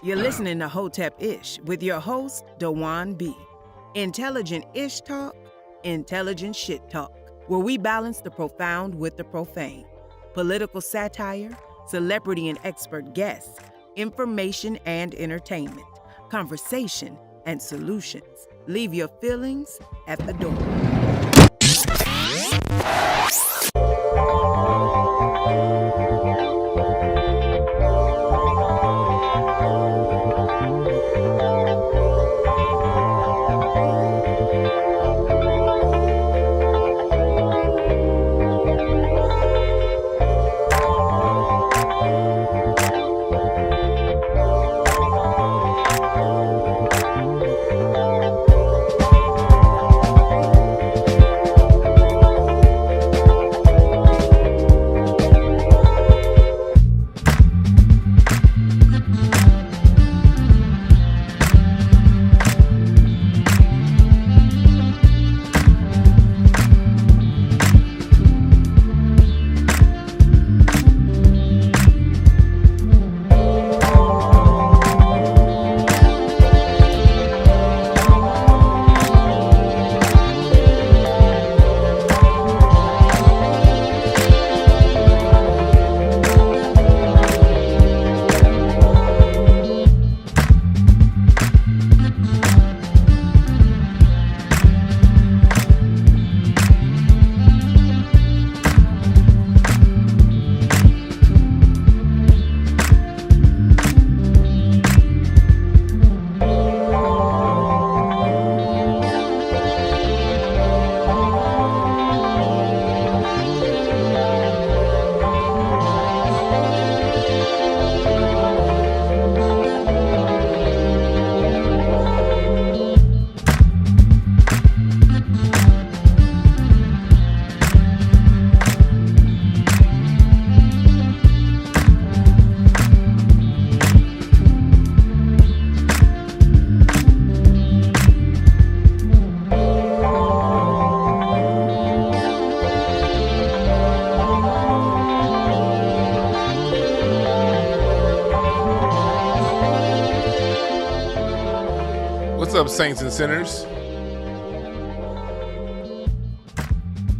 You're listening to Hotep Ish with your host, Dewan B. Intelligent Ish Talk, intelligent shit talk, where we balance the profound with the profane. Political satire, celebrity and expert guests, information and entertainment, conversation and solutions. Leave your feelings at the door. What's up, saints and sinners?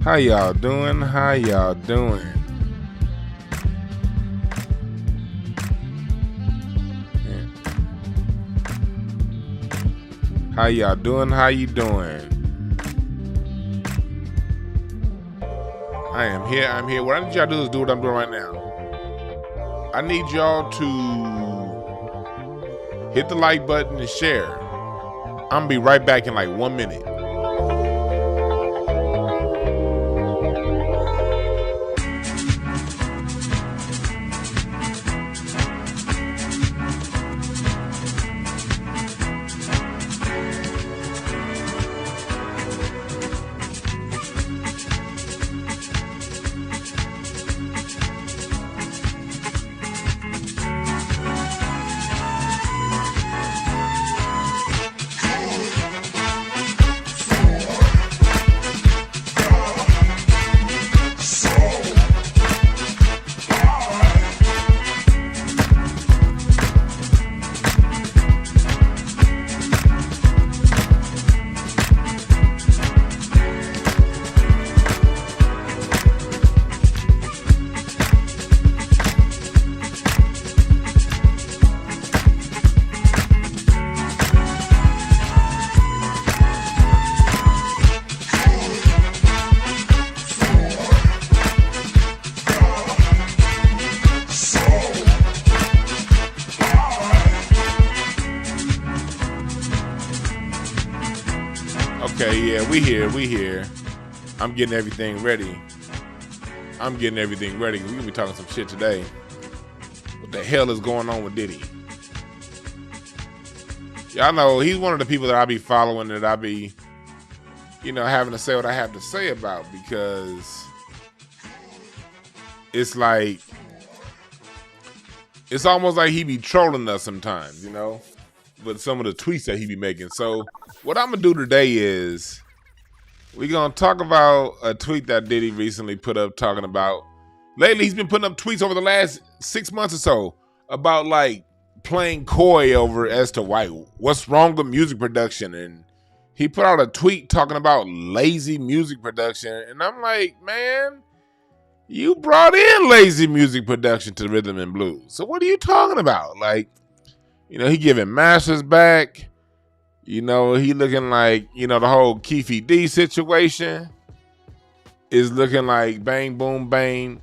How y'all doing? How y'all doing? How y'all doing? How you doing? I am here. I'm here. What I need y'all to do is do what I'm doing right now. I need y'all to hit the like button and share. I'm gonna be right back in like 1 minute. We here. I'm getting everything ready. We're gonna be talking some shit today. What the hell is going on with Diddy? Y'all know he's one of the people that I be following, that I be, having to say what I have to say about, because it's like, it's almost like he be trolling us sometimes, with some of the tweets that he be making. So what I'm gonna do today is, we're going to talk about a tweet that Diddy recently put up talking about, lately he's been putting up tweets over the last 6 months or so about like playing coy over as to why what's wrong with music production, and he put out a tweet talking about lazy music production, and I'm like, man, you brought in lazy music production to rhythm and blues. So what are you talking about? Like, he giving masters back. He looking like, the whole Keefy D situation is looking like bang, boom, bang,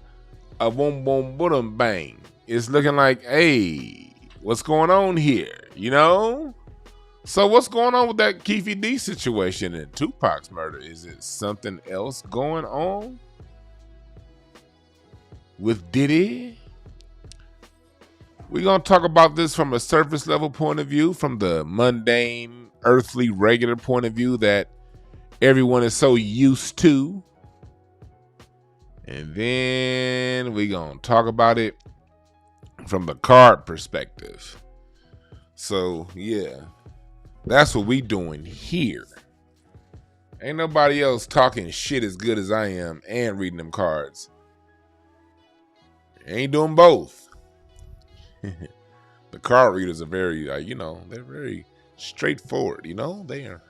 a boom, boom, boom, bang. It's looking like, hey, what's going on here? So what's going on with that Keefy D situation and Tupac's murder? Is it something else going on with Diddy? We're going to talk about this from a surface level point of view, from the mundane, earthly, regular point of view that everyone is so used to. And then we're going to talk about it from the card perspective. So, yeah, that's what we doing here. Ain't nobody else talking shit as good as I am and reading them cards. Ain't doing both. The card readers are very, they're very straightforward. They are,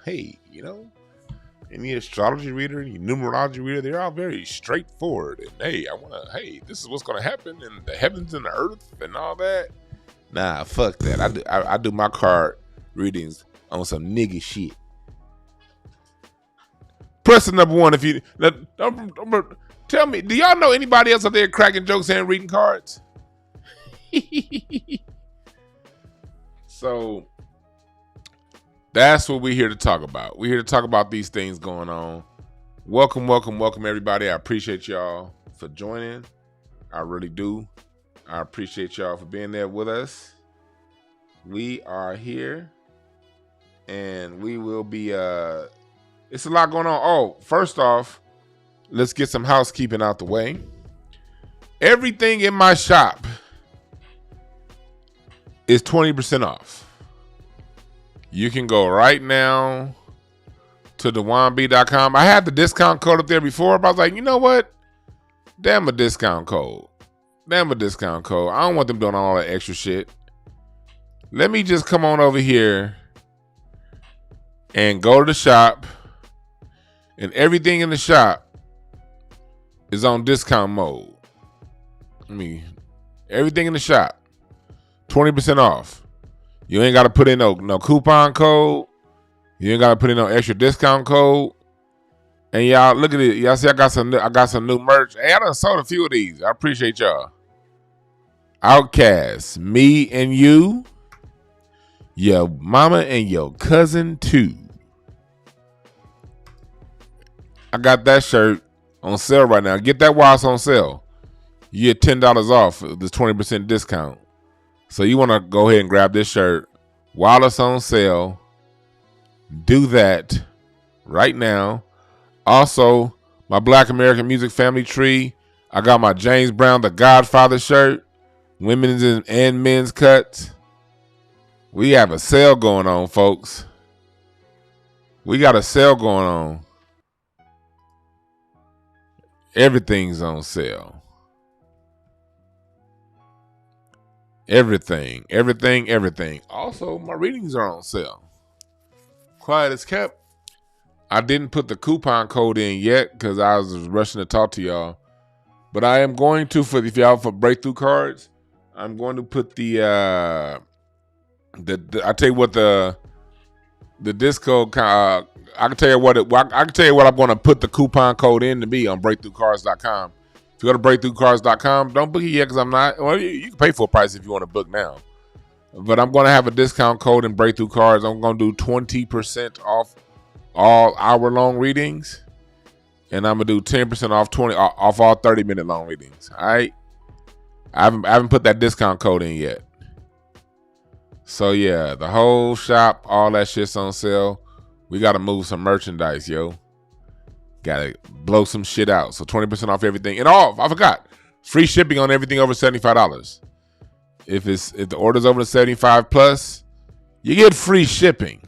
any astrology reader, any numerology reader, they're all very straightforward. And this is what's going to happen in the heavens and the earth and all that. Nah, fuck that. I do my card readings on some nigga shit. Press number one if you tell me, do y'all know anybody else out there cracking jokes and reading cards? So that's what we're here to talk about. We're here to talk about these things going on. Welcome everybody. I appreciate y'all for joining. I really do. I appreciate y'all for being there with us. We are here and we will be it's a lot going on. Oh, first off, let's get some housekeeping out the way. Everything in my shop is 20% off. You can go right now to DeWanB.com. I had the discount code up there before, but I was like, you know what? Damn a discount code. I don't want them doing all that extra shit. Let me just come on over here and go to the shop, and everything in the shop is on discount mode. Everything in the shop, 20% off. You ain't got to put in no coupon code. You ain't got to put in no extra discount code. And y'all, look at it. Y'all see I got some new merch. Hey, I done sold a few of these. I appreciate y'all. Outcast, me and you, your mama and your cousin too. I got that shirt on sale right now. Get that while it's on sale. You get $10 off this 20% discount. So you want to go ahead and grab this shirt while it's on sale. Do that right now. Also, my Black American Music Family Tree. I got my James Brown The Godfather shirt. Women's and men's cuts. We have a sale going on, folks. We got a sale going on. Everything's on sale. Everything. Also, my readings are on sale. Quiet as kept. I didn't put the coupon code in yet because I was rushing to talk to y'all. But I am going to, for breakthrough cards, I'm going to put I tell you what the disco. I can tell you what I'm going to put the coupon code in to be on breakthroughcards.com. If you go to breakthroughcards.com, don't book it yet because I'm not. Well, you can pay full price if you want to book now. But I'm going to have a discount code in Breakthrough Cards. I'm going to do 20% off all hour-long readings, and I'm going to do 10% off all 30-minute long readings. All right? I haven't put that discount code in yet. So, yeah, the whole shop, all that shit's on sale. We got to move some merchandise, yo. Got to blow some shit out. So, 20% off everything. And I forgot, free shipping on everything over $75. If the order's over the 75 plus, you get free shipping.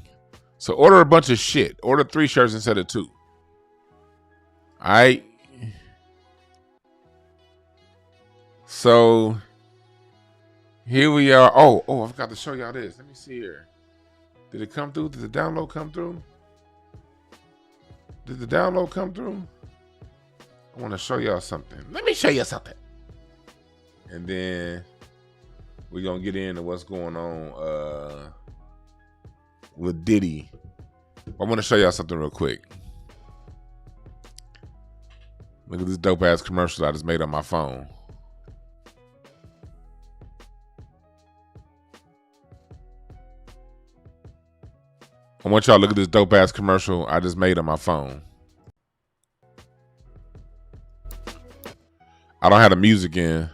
So order a bunch of shit. Order 3 shirts instead of 2. All right. Here we are. Oh, I forgot to show y'all this. Let me see here. Did it come through? Did the download come through? Did the download come through? I want to show y'all something. Let me show you something. And then we're going to get into what's going on with Diddy. I want to show y'all something real quick. Look at this dope ass commercial I just made on my phone. I want y'all to look at this dope ass commercial I just made on my phone. I don't have the music in.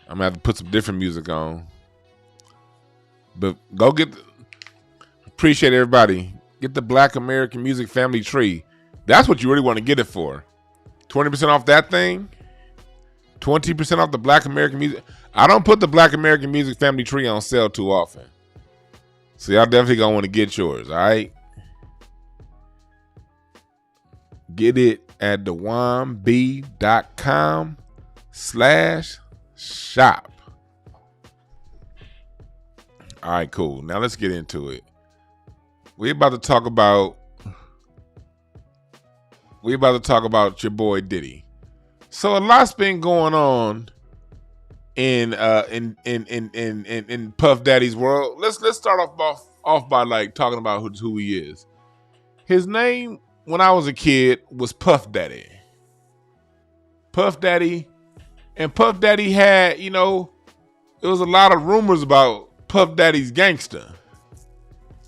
I'm gonna have to put some different music on. But go appreciate everybody. Get the Black American Music Family Tree. That's what you really want to get it for. 20% off that thing. 20% off the Black American Music. I don't put the Black American Music Family Tree on sale too often. So y'all definitely gonna want to get yours, all right? Get it at DewanB.com/shop. All right, cool. Now let's get into it. We're about to talk about your boy Diddy. So a lot's been going on in Puff Daddy's world. Let's start off by like talking about who he is. His name when I was a kid was Puff Daddy. Puff Daddy, and Puff Daddy had, you know, there was a lot of rumors about Puff Daddy's gangster.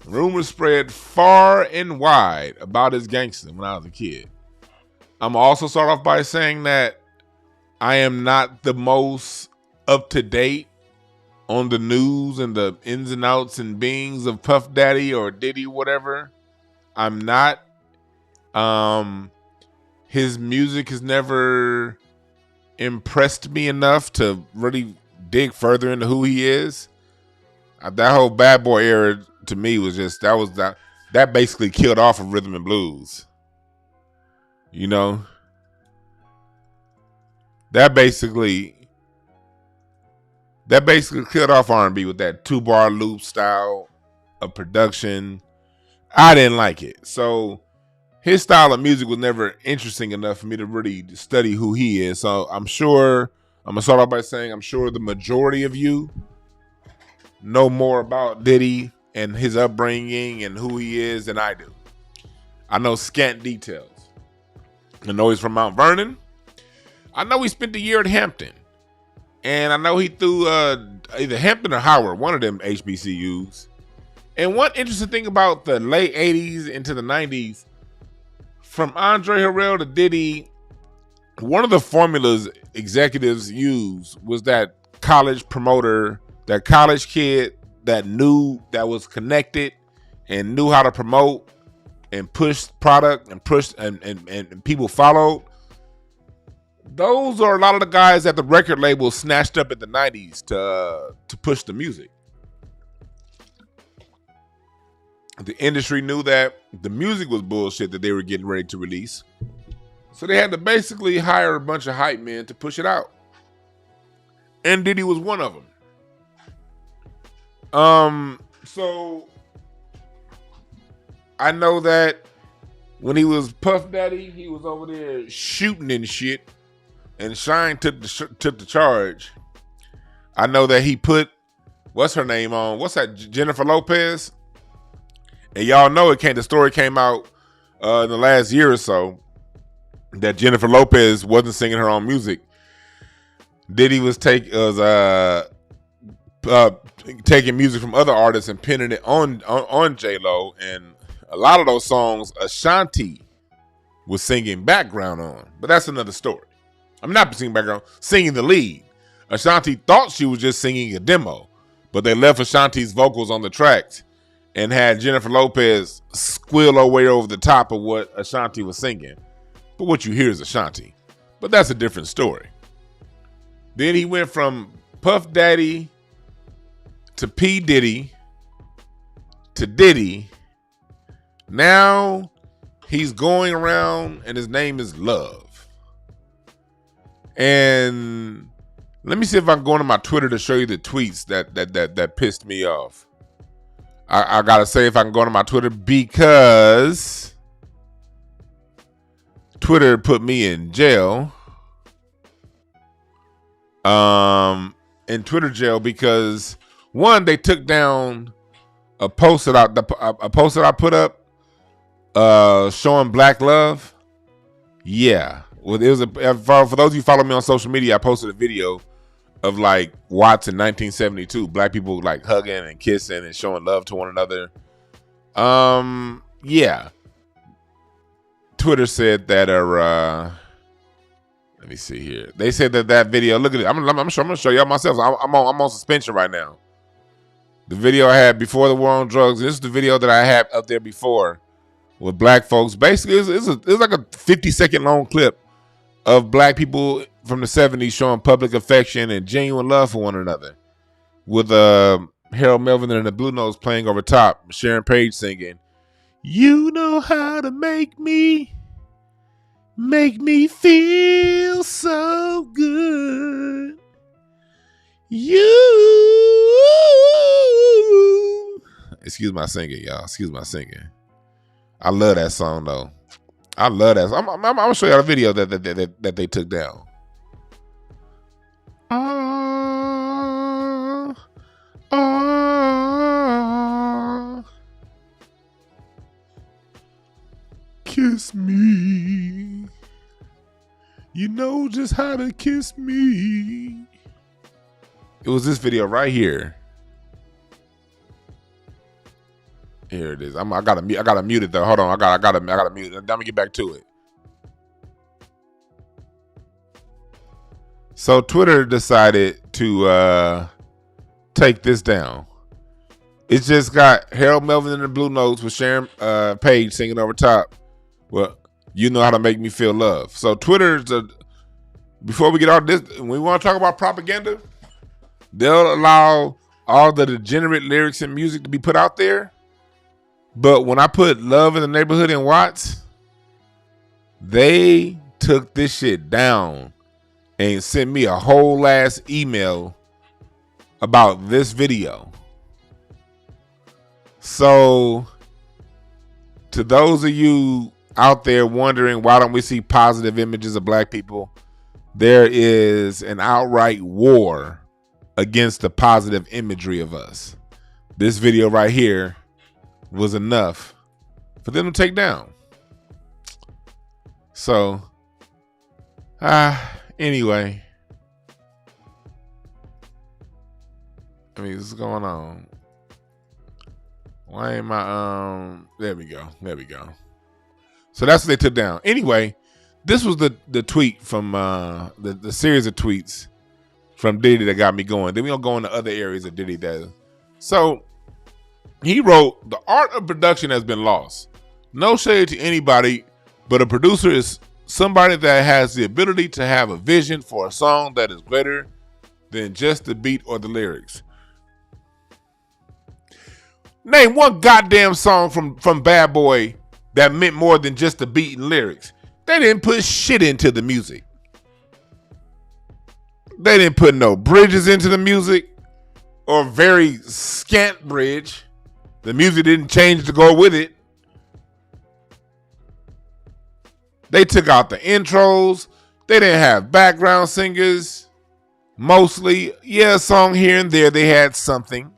Rumors spread far and wide about his gangster when I was a kid. I'm also start off by saying that I am not the most up to date on the news and the ins and outs and beings of Puff Daddy or Diddy, whatever. I'm not. His music has never impressed me enough to really dig further into who he is. That whole Bad Boy era to me was just that basically killed off of rhythm and blues. You know, that basically killed off R&B with that 2-bar loop style of production. I didn't like it. So his style of music was never interesting enough for me to really study who he is. So I'm going to start off by saying I'm sure the majority of you know more about Diddy and his upbringing and who he is than I do. I know scant details. I know he's from Mount Vernon. I know he spent a year at Hampton. And I know he threw either Hampton or Howard, one of them HBCUs. And one interesting thing about the late 80s into the 90s, from Andre Harrell to Diddy, one of the formulas executives used was that college promoter, that college kid that was connected and knew how to promote and push product and push and people followed. Those are a lot of the guys that the record label snatched up in the 90s to push the music. The industry knew that the music was bullshit that they were getting ready to release. So they had to basically hire a bunch of hype men to push it out. And Diddy was one of them. So I know that when he was Puff Daddy, he was over there shooting and shit. And Shine took the charge. I know that he put, what's her name on? What's that? Jennifer Lopez. And y'all know the story came out in the last year or so that Jennifer Lopez wasn't singing her own music. Diddy was taking music from other artists and pinning it on J-Lo, and a lot of those songs Ashanti was singing background on. But that's another story. I'm not singing background, singing the lead. Ashanti thought she was just singing a demo, but they left Ashanti's vocals on the tracks and had Jennifer Lopez squeal her way over the top of what Ashanti was singing. But what you hear is Ashanti. But that's a different story. Then he went from Puff Daddy to P. Diddy to Diddy. Now he's going around and his name is Love. And Let me see if I can go into my Twitter to show you the tweets that pissed me off. I gotta say if I can go into my Twitter because Twitter put me in jail. In Twitter jail because one, they took down a post that I put up showing black love. Yeah. Well, it was for those of you who follow me on social media, I posted a video of like Watts in 1972, black people like hugging and kissing and showing love to one another. Yeah. Twitter said that let me see here. They said that video. Look at it. I'm gonna show y'all myself. I'm on suspension right now. The video I had before the war on drugs. This is the video that I had up there before with black folks. Basically, it's like a 50-second long clip of black people from the 70s showing public affection and genuine love for one another. With Harold Melvin and the Blue Notes playing over top, Sharon Page singing, "You know how to make me feel so good. You." Excuse my singing, y'all. Excuse my singing. I love that song though. I love that. I'm gonna show y'all a video that they took down. Kiss me. You know just how to kiss me. It was this video right here. Here it is. I gotta mute it though. Hold on. I gotta mute it. Let me get back to it. So Twitter decided to take this down. It's just got Harold Melvin and the Blue Notes with Sharon Page singing over top. Well, you know how to make me feel love. So Twitter's before we get all this, when we want to talk about propaganda, they'll allow all the degenerate lyrics and music to be put out there. But when I put Love in the Neighborhood in Watts, they took this shit down and sent me a whole ass email about this video. So to those of you out there wondering why don't we see positive images of black people, there is an outright war against the positive imagery of us. This video right here was enough for them to take down. So, anyway, I mean, what's going on? Why am I, there we go. So that's what they took down. Anyway, this was the tweet from, the series of tweets from Diddy that got me going. Then we'll go into other areas that Diddy does. So, he wrote, "The art of production has been lost. No shade to anybody, but a producer is somebody that has the ability to have a vision for a song that is greater than just the beat or the lyrics." Name one goddamn song from Bad Boy that meant more than just the beat and lyrics. They didn't put shit into the music. They didn't put no bridges into the music, or very scant bridge. The music didn't change to go with it. They took out the intros. They didn't have background singers. Mostly, yeah, a song here and there, they had something.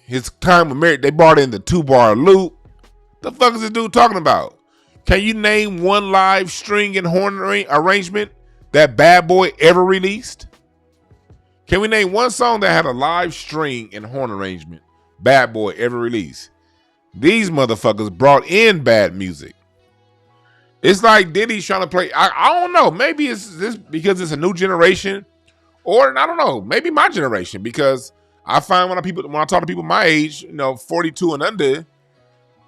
His time with Mary, they brought in the 2-bar loop. The fuck is this dude talking about? Can you name one live string and horn arrangement that Bad Boy ever released? Can we name one song that had a live string and horn arrangement Bad Boy ever released? These motherfuckers brought in bad music. It's like Diddy's trying to play. I don't know. Maybe it's this because it's a new generation, or I don't know. Maybe my generation, because I find when I talk to people my age, 42 and under,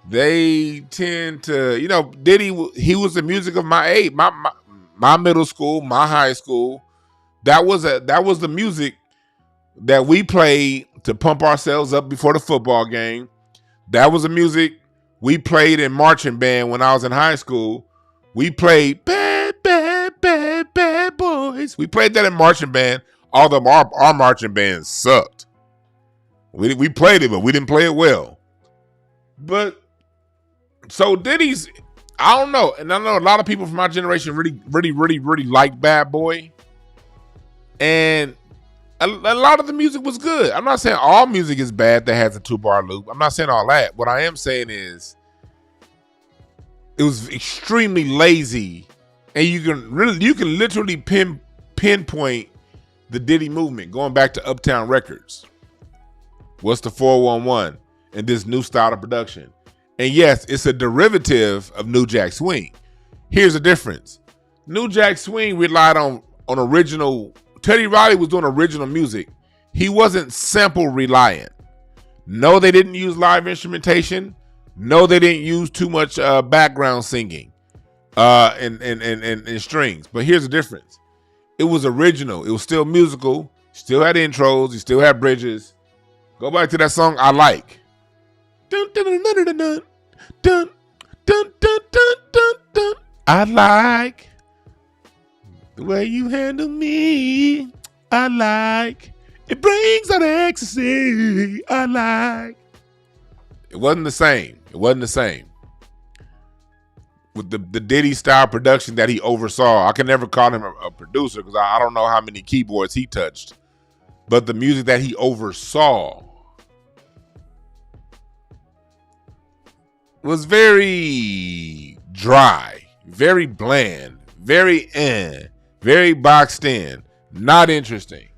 they tend to, Diddy. He was the music of my age, my middle school, my high school. That was the music that we played to pump ourselves up before the football game. That was the music we played in marching band when I was in high school. We played Bad, Bad, Bad, Bad Boy. boys. We played that in marching band, although our marching band sucked. We played it, but we didn't play it well. But so Diddy's, I don't know, and I know a lot of people from my generation really liked Bad Boy, and a lot of the music was good. I'm not saying all music is bad that has a 2-bar loop. I'm not saying all that. What I am saying is it was extremely lazy, and you can literally pinpoint the Diddy movement going back to Uptown Records. What's the 411 and this new style of production? And yes, it's a derivative of New Jack Swing. Here's the difference. New Jack Swing relied on original. Teddy Riley was doing original music. He wasn't sample reliant. No, they didn't use live instrumentation. No, they didn't use too much background singing and strings. But here's the difference. It was original. It was still musical. Still had intros. He still had bridges. Go back to that song I like. Dun, dun, dun, dun, dun, dun, dun, dun, dun, dun, dun. I like the way you handle me. I like it brings out ecstasy. I like. It wasn't the same. It wasn't the same. With the Diddy style production that he oversaw, I can never call him a producer because I don't know how many keyboards he touched. But the music that he oversaw was very dry, very bland, very boxed in, not interesting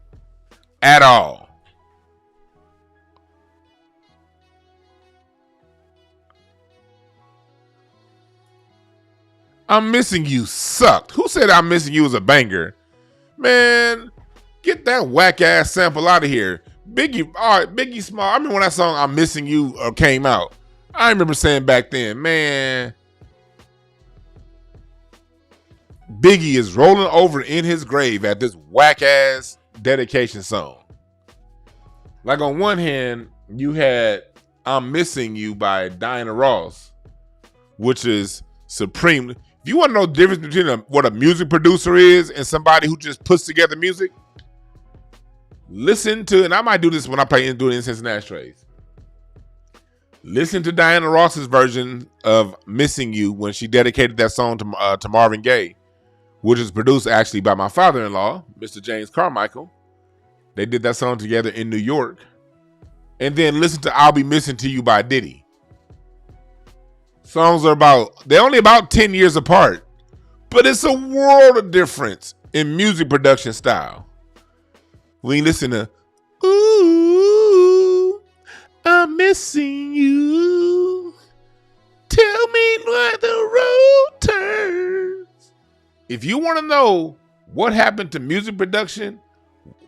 at all. I'm Missing You sucked. Who said I'm Missing You was a banger? Man, get that whack ass sample out of here. Biggie, all right, Biggie Small. I remember when that song I'm Missing You came out. I remember saying back then, man, Biggie is rolling over in his grave at this whack ass dedication song. Like on one hand, you had I'm Missing You by Diana Ross, which is supreme. If you want to know the difference between what a music producer is and somebody who just puts together music, listen to, and I might do this when I play doing Incense and Ashtrays. Listen to Diana Ross's version of Missing You when she dedicated that song to Marvin Gaye, which is produced actually by my father-in-law, Mr. James Carmichael. They did that song together in New York. And then listen to I'll Be Missing to You by Diddy. Songs are they're only about 10 years apart, but it's a world of difference in music production style. When you listen to Ooh, I'm missing you. Tell me where the road turns. If you want to know what happened to music production,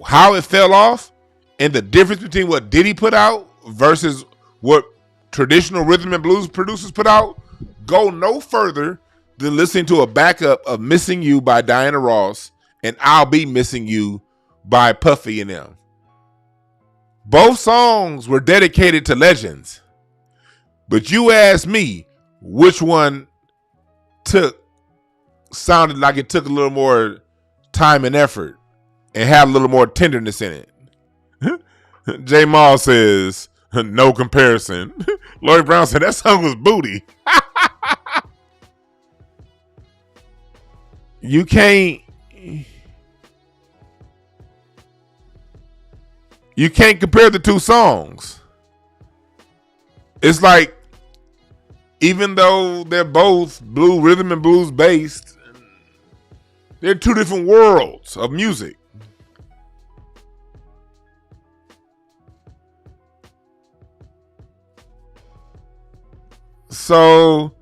how it fell off, and the difference between what Diddy put out versus what traditional rhythm and blues producers put out, go no further than listening to a backup of Missing You by Diana Ross and I'll Be Missing You by Puffy and them. Both songs were dedicated to legends. But you ask me which one sounded like it took a little more time and effort and had a little more tenderness in it. J. Maul says, no comparison. Lloyd Brown said that song was booty. You can't compare the two songs. It's like, even though they're both rhythm and blues based, they're two different worlds of music. So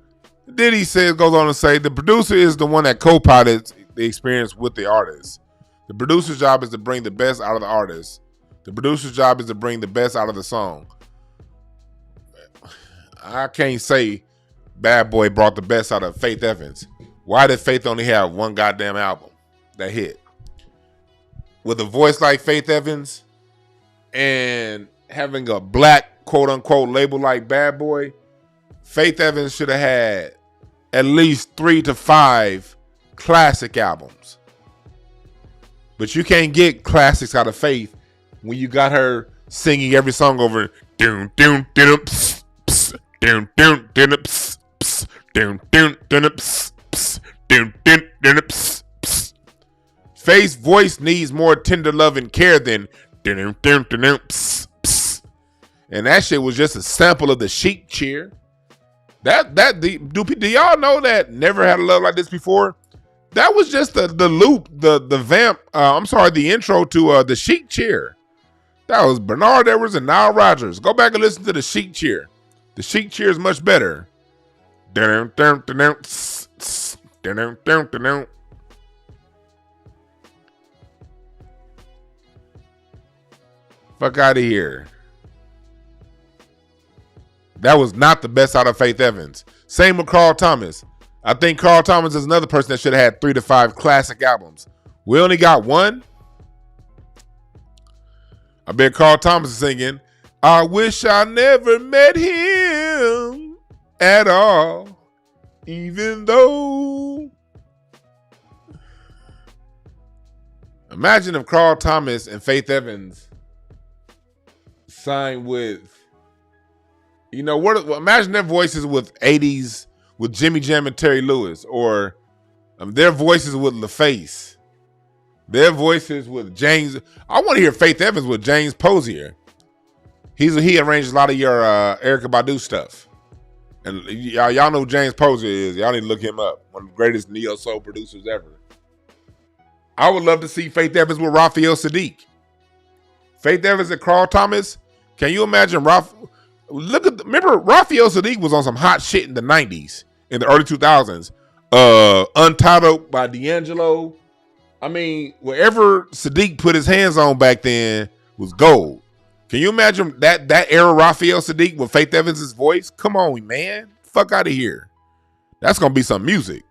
Diddy goes on to say, the producer is the one that co-pilots the experience with the artist. The producer's job is to bring the best out of the artist. The producer's job is to bring the best out of the song. I can't say Bad Boy brought the best out of Faith Evans. Why did Faith only have one goddamn album that hit? With a voice like Faith Evans and having a black quote-unquote label like Bad Boy, Faith Evans should have had at least 3 to 5 classic albums. But you can't get classics out of Faith when you got her singing every song over. Doom doom doom pss, pss, doom doom doom pss, pss, doom doom doom pss, pss, doom doom doom pss, pss. Faith's voice needs more tender love and care than doom doom doom pss, pss. And that shit was just a sample of the Chic cheer. Do y'all know that Never Had a Love Like This Before? That was just the loop, the vamp. The intro to the Chic cheer. That was Bernard Edwards and Nile Rodgers. Go back and listen to the Chic cheer. The Chic cheer is much better. Fuck out of here. That was not the best out of Faith Evans. Same with Carl Thomas. I think Carl Thomas is another person that should have had 3 to 5 classic albums. We only got one. I bet Carl Thomas is singing, I wish I never met him at all, even though. Imagine if Carl Thomas and Faith Evans signed with, imagine their voices with 80s, with Jimmy Jam and Terry Lewis, or their voices with LaFace, their voices with James. I want to hear Faith Evans with James Posier. He arranges a lot of your Erykah Badu stuff, and y'all know who James Posier is. Y'all need to look him up. One of the greatest neo soul producers ever. I would love to see Faith Evans with Raphael Sadiq. Faith Evans and Carl Thomas. Can you imagine remember Raphael Sadiq was on some hot shit in the 90s, in the early 2000s. Untitled by D'Angelo. I mean, whatever Sadiq put his hands on back then was gold. Can you imagine that era Raphael Sadiq with Faith Evans' voice? Come on, man. Fuck out of here. That's going to be some music.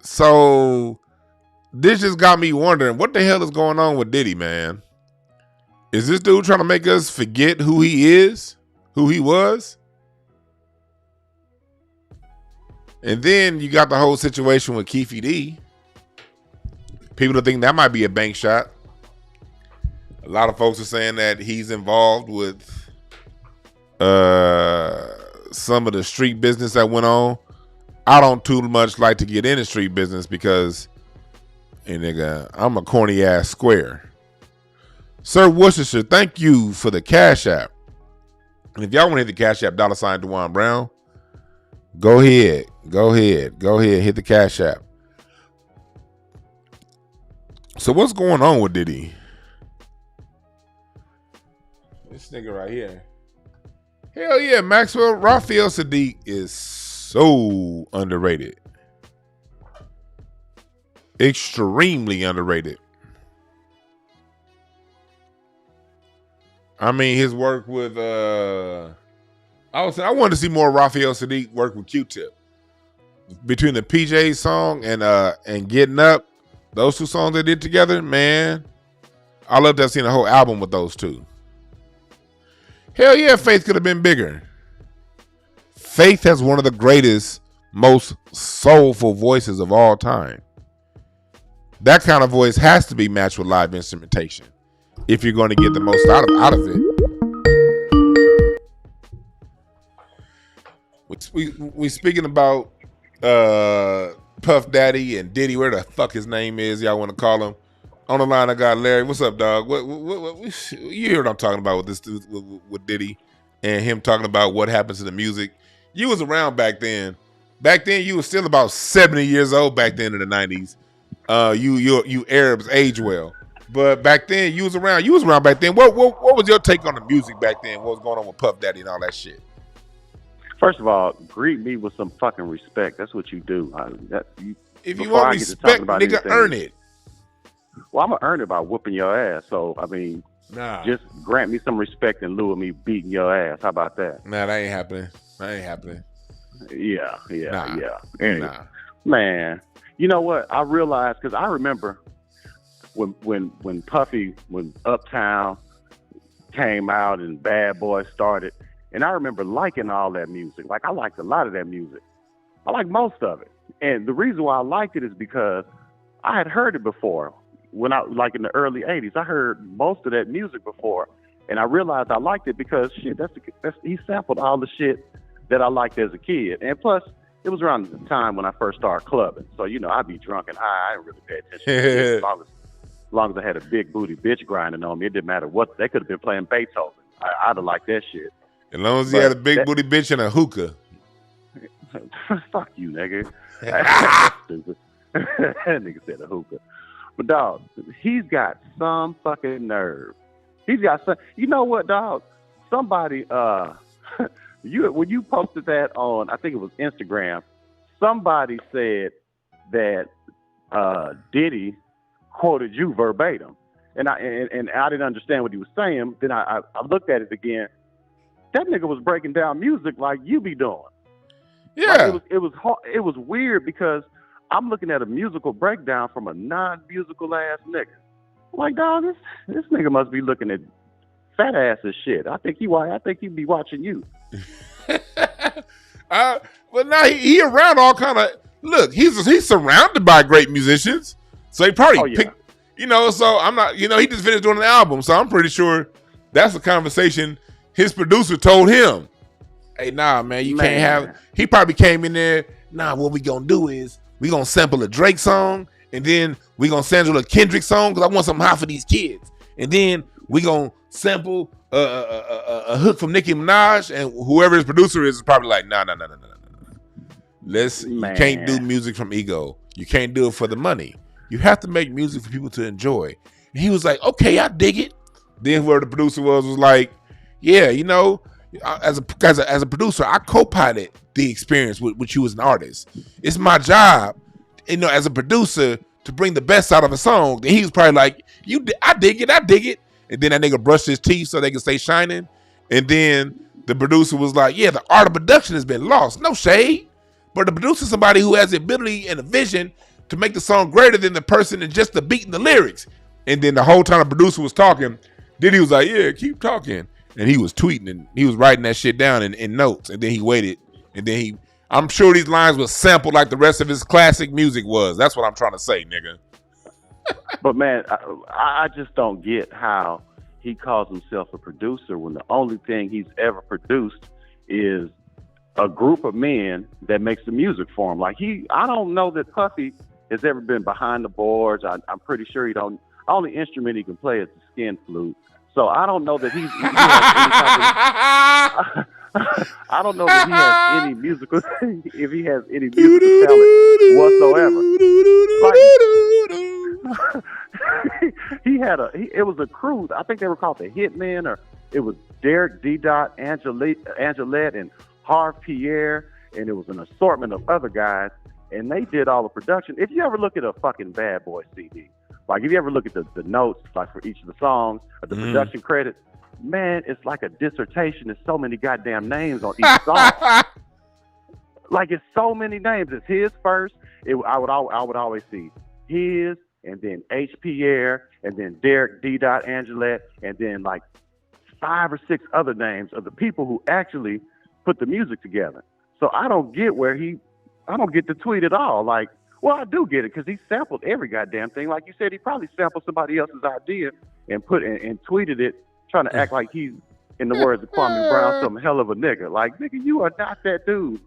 So this just got me wondering, what the hell is going on with Diddy, man? Is this dude trying to make us forget who he is, who he was? And then you got the whole situation with Keefe D. People think that might be a bank shot. A lot of folks are saying that he's involved with some of the street business that went on. I don't too much like to get into street business because, I'm a corny ass square. Sir Worcestershire, thank you for the Cash App. And if y'all want to hit the Cash App, $ Dewan Brown, go ahead, hit the Cash App. So what's going on with Diddy? This nigga right here. Hell yeah, Maxwell. Raphael Sadiq is so underrated. Extremely underrated. I mean, his work with I wanted to see more Raphael Sadiq work with Q-Tip. Between the PJ song and Getting Up, those two songs they did together, man, I love to have seen a whole album with those two. Hell yeah, Faith could have been bigger. Faith has one of the greatest, most soulful voices of all time. That kind of voice has to be matched with live instrumentation if you're going to get the most out of it. We speaking about Puff Daddy and Diddy, where the fuck his name is, y'all want to call him. On the line, I got Larry. What's up, dog? What you hear what I'm talking about with this with Diddy and him talking about what happens to the music? You was around back then. Back then, you was still about 70 years old. Back then in the 90s, you Arabs age well. But back then, you was around. You was around back then. What was your take on the music back then? What was going on with Puff Daddy and all that shit? First of all, greet me with some fucking respect. That's what you do. If you want respect, nigga, earn it. Well, I'm going to earn it by whooping your ass. So, I mean, just grant me some respect in lieu of me beating your ass. How about that? Nah, that ain't happening. Yeah. Anyway, man, you know what? I realized, because I remember when Puffy, when Uptown came out and Bad Boy started, And I remember liking all that music. Like, I liked a lot of that music. I like most of it. And the reason why I liked it is because I had heard it before. When I, like in the early 80s, I heard most of that music before. And I realized I liked it because, shit, he sampled all the shit that I liked as a kid. And plus, it was around the time when I first started clubbing. So, you know, I'd be drunk and high. I didn't really pay attention to it. As long as I had a big booty bitch grinding on me, it didn't matter what. They could have been playing Beethoven. I'd have liked that shit. As long as you had a big booty bitch and a hookah. Fuck you, nigga. That nigga said a hookah. But, dog, he's got some fucking nerve. He's got some. You know what, dog? Somebody, when you posted that on, I think it was Instagram, somebody said that Diddy quoted you verbatim. And I didn't understand what he was saying. Then I looked at it again. That nigga was breaking down music like you be doing. Yeah. Like it was weird because I'm looking at a musical breakdown from a non-musical ass nigga. Like, dog, this nigga must be looking at fat ass as shit. I think he be watching you. But now he around all kind of. Look, he's surrounded by great musicians, so he probably picked. You know, so I'm not. You know, he just finished doing an album, so I'm pretty sure that's a conversation his producer told him. Hey, nah, man, you can't have. He probably came in there. Nah, what we gonna do is we gonna sample a Drake song, and then we gonna sample a Kendrick song because I want something hot for these kids, and then we gonna sample a hook from Nicki Minaj, and whoever his producer is probably like, no. You can't do music from ego. You can't do it for the money. You have to make music for people to enjoy. And he was like, okay, I dig it. Then whoever the producer was like, yeah, you know, as a producer, I co-pilot the experience with you as an artist. It's my job, you know, as a producer to bring the best out of a song. Then he was probably like, I dig it. And then that nigga brushed his teeth so they could stay shining. And then the producer was like, yeah, the art of production has been lost. No shade. But the producer is somebody who has the ability and a vision to make the song greater than the person and just the beat and the lyrics. And then the whole time the producer was talking, Diddy was like, yeah, keep talking. And he was tweeting and he was writing that shit down in notes. And then he waited. And then I'm sure these lines were sampled like the rest of his classic music was. That's what I'm trying to say, nigga. But man, I just don't get how he calls himself a producer when the only thing he's ever produced is a group of men that makes the music for him. Like I don't know that Puffy has ever been behind the boards. I'm pretty sure he don't. Only instrument he can play is the skin flute. So I don't know that he has any type of, I don't know if he has any musical if he has any musical talent whatsoever. Like, it was a crew. I think they were called the Hitmen, or it was Derek D. Angelette, and Harv Pierre, and it was an assortment of other guys, and they did all the production. If you ever look at a fucking Bad Boy CD, like if you ever look at the notes, like for each of the songs, or the production credits, man, it's like a dissertation. There's so many goddamn names on each song. Like, it's so many names. It's his first. I would always see his, and then H. Pierre, and then Derek D. Angelette, and then like 5 or 6 other names of the people who actually put the music together. So I don't get I don't get the tweet at all. Like, well, I do get it because he sampled every goddamn thing. Like you said, he probably sampled somebody else's idea and and tweeted it, trying to act like he's, in the words of Kwame Brown, some hell of a nigga. Like, nigga, you are not that dude.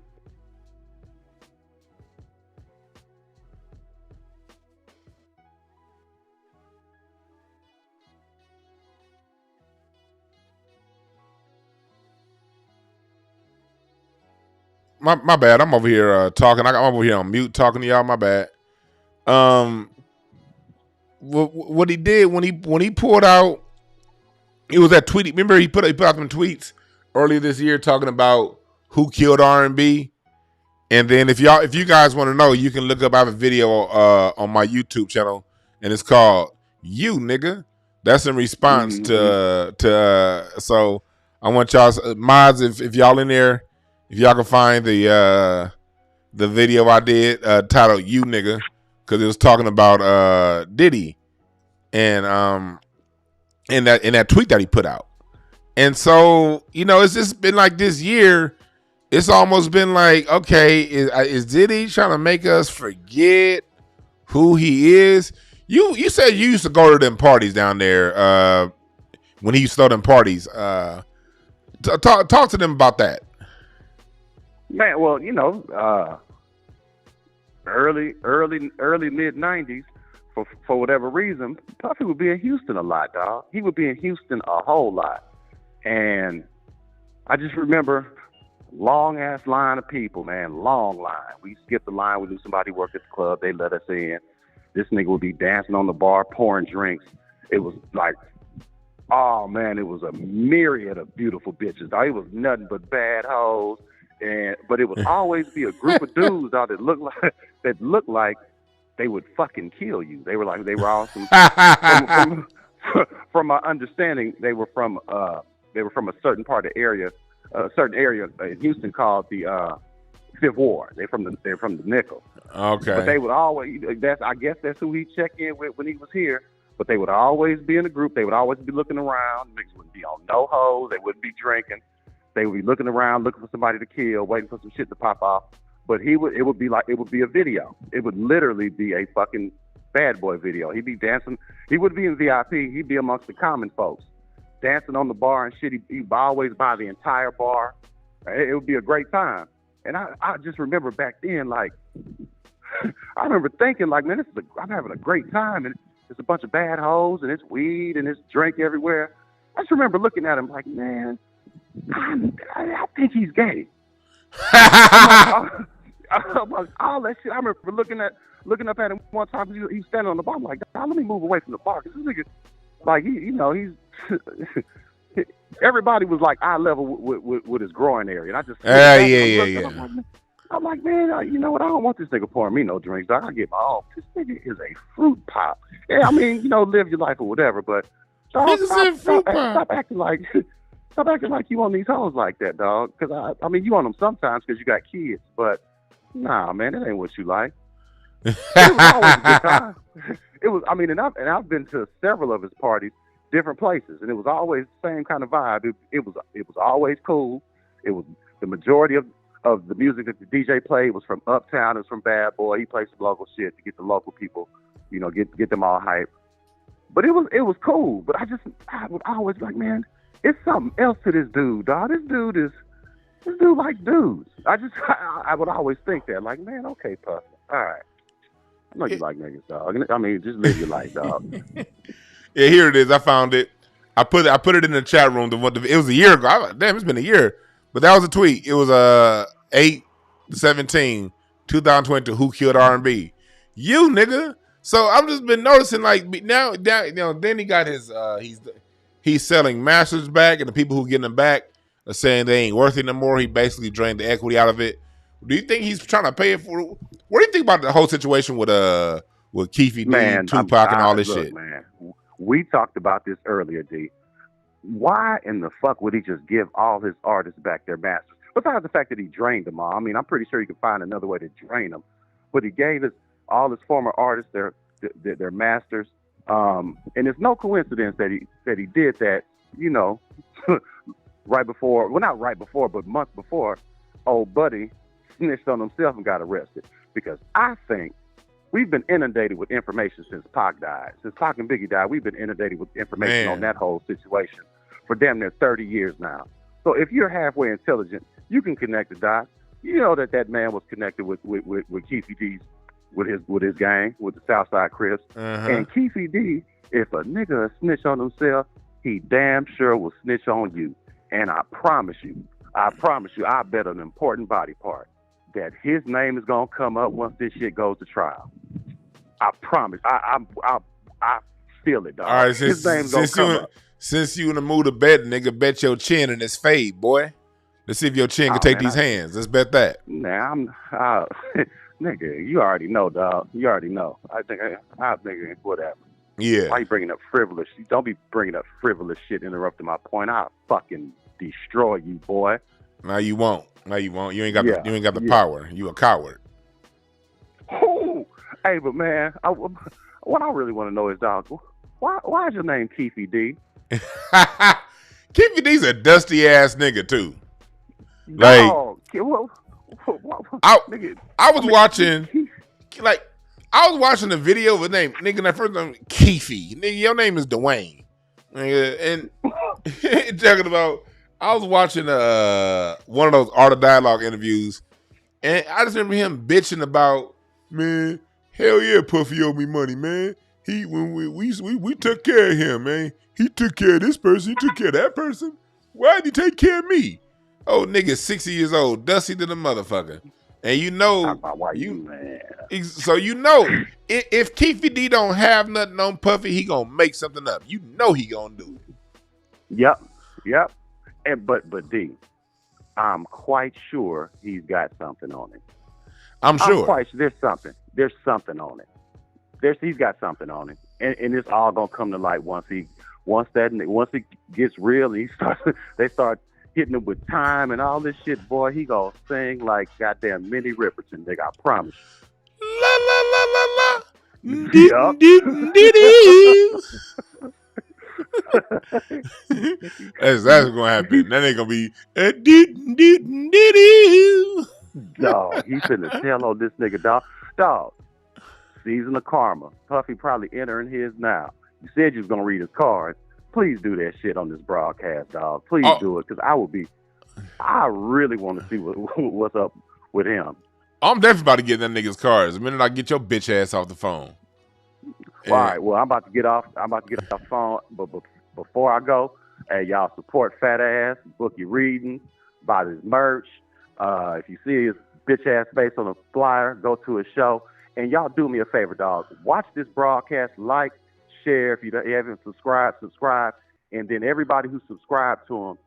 My bad. I'm over here talking. I'm over here on mute talking to y'all. My bad. What he did when he pulled out, it was that tweet. Remember he put out some tweets earlier this year talking about who killed R&B. And then if you guys want to know, you can look up. I have a video on my YouTube channel, and it's called "You Nigga." That's in response to. So I want y'all mods, if y'all in there. If y'all can find the video I did titled "You Nigga," because it was talking about Diddy and in that tweet that he put out, And so, it's just been like this year. It's almost been like, okay, is Diddy trying to make us forget who he is? You said you used to go to them parties down there when he used to throw them parties. Talk to them about that. Man, well, early mid '90s, for whatever reason, Puffy would be in Houston a lot, dog. He would be in Houston a whole lot, and I just remember long ass line of people, man, long line. We skipped the line. We knew somebody worked at the club. They let us in. This nigga would be dancing on the bar, pouring drinks. It was like, oh man, it was a myriad of beautiful bitches. Dog. It was nothing but bad hoes. But it would always be a group of dudes dog, that looked like they would fucking kill you. They were all from my understanding, they were from a certain part of the area, a certain area in Houston called the Fifth Ward. They're from the Nickel. Okay. But they would always, I guess that's who he checked in with when he was here. But they would always be in a group. They would always be looking around. Niggas wouldn't be on no hoes. They wouldn't be drinking. They would be looking around, looking for somebody to kill, waiting for some shit to pop off. But it would be a video. It would literally be a fucking bad boy video. He'd be dancing. He would be in VIP. He'd be amongst the common folks, dancing on the bar and shit. He'd always buy the entire bar. It would be a great time. And I just remember back then, like, I remember thinking, like, man, I'm having a great time, and there's a bunch of bad hoes, and it's weed, and it's drink everywhere. I just remember looking at him like, man, I think he's gay. I'm like, all that shit. I remember looking up at him one time. He was standing on the bar. I'm like, let me move away from the bar, because this nigga, like, he's. Everybody was like eye level with his groin area, and I just yeah. I'm like, man, you know what? I don't want this nigga pouring me no drinks, dog. I get my own. This nigga is a fruit pop. Yeah, I mean, live your life or whatever, but dog, stop acting like you on these hoes like that, dog. Because I mean, you on them sometimes because you got kids, but nah, man, that ain't what you like. It was always a good time. It was. I mean, and I've been to several of his parties, different places, and it was always the same kind of vibe. It was always cool. It was the majority of the music that the DJ played was from Uptown. It was from Bad Boy. He played some local shit to get the local people, get them all hyped. But it was cool. But I was always like, man, it's something else to this dude, dog. This dude like dudes. I would always think that, like, man, okay, Puff, all right. I know you like niggas, dog. I mean, just live your life, dog. Yeah, here it is. I found it. I put it in the chat room. It was a year ago. Damn, it's been a year. But that was a tweet. It was 8/17/2022. Who killed R&B? You, nigga. So I've just been noticing, like, now, then he got his he's selling masters back, and the people who getting them back are saying they ain't worth it no more. He basically drained the equity out of it. Do you think he's trying to pay it for? What do you think about the whole situation with Keefe D, Tupac, and all this shit? Man, we talked about this earlier, D. Why in the fuck would he just give all his artists back their masters? Besides the fact that he drained them all. I mean, I'm pretty sure you could find another way to drain them. But he gave all his former artists their masters. And it's no coincidence that he did that, right before, well, not right before, but months before, old buddy snitched on himself and got arrested. Because I think we've been inundated with information since Pac died. Since Pac and Biggie died, we've been inundated with information on that whole situation for damn near 30 years now. So if you're halfway intelligent, you can connect the dots. You know that man was connected with Keefe D's, with his gang, with the Southside Crips. And Keefe D, if a nigga snitch on himself, he damn sure will snitch on you. And I promise you, I bet an important body part that his name is gonna come up once this shit goes to trial. I promise. I feel it, dog. All right, his name's gonna come up. Since you in the mood to bet, nigga, bet your chin in his fade, boy. Let's see if your chin can take these hands. Let's bet that. Nah, nigga, you already know, dog. You already know. I think whatever. Yeah. Why you bringing up frivolous? Don't be bringing up frivolous shit, interrupting my point. I'll fucking destroy you, boy. No, you won't. You ain't got the power. You a coward. Oh, hey, but man, what I really want to know is, dog, why is your name Keefe D? Keefy D's a dusty ass nigga too. Like Dog. Nigga, I was watching the video of his name, nigga. That first name Keefy, nigga. Your name is Dwayne, nigga, and talking about. I was watching one of those Art of Dialogue interviews, and I just remember him bitching about, man, hell yeah, Puffy owed me money, man. When we took care of him, man. He took care of this person. He took care of that person. Why did he take care of me? Oh, nigga, 60 years old, dusty to the motherfucker. And you know, so you know, if Keefy D don't have nothing on Puffy, he gonna make something up. You know he gonna do it. Yep. And but D, I'm quite sure he's got something on it. I'm sure. I'm quite sure there's something. There's something on it. He's got something on it, and it's all gonna come to light once it gets real and they start hitting him with time and all this shit. Boy, he gonna sing like goddamn Minnie Riperton, nigga. I promise. La la la la la. That's gonna happen. That ain't gonna be dog. He finna tell on this nigga, dog. Season of karma. Puffy probably entering his now. You said you was gonna read his cards. Please do that shit on this broadcast, dog. Please do it, because I really want to see what's up with him. I'm definitely about to get that nigga's cards the minute I get your bitch ass off the phone. All right, well, I'm about to get off the phone, but before I go, hey, y'all support Fat Ass, book your reading, buy his merch. If you see his bitch ass face on a flyer, go to his show. And y'all do me a favor, dog. Watch this broadcast, like, share. If you haven't subscribed, subscribe. And then everybody who subscribed to him,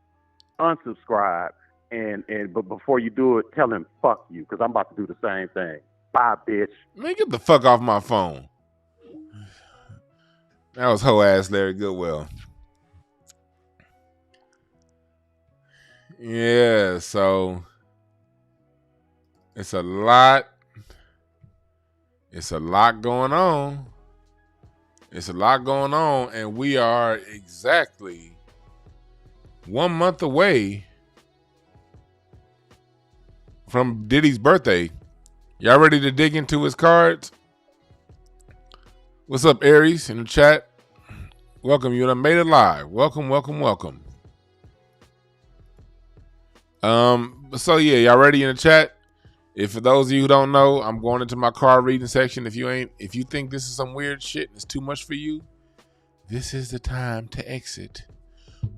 unsubscribe. But before you do it, tell him fuck you, because I'm about to do the same thing. Bye, bitch. Man, get the fuck off my phone. That was hoe ass Larry Goodwill. Yeah, so it's a lot. It's a lot going on. And we are exactly 1 month away from Diddy's birthday. Y'all ready to dig into his cards? What's up, Aries, in the chat? Welcome, you done made it live. Welcome. So yeah, y'all ready in the chat? If for those of you who don't know, I'm going into my card reading section. If you think this is some weird shit and it's too much for you, this is the time to exit.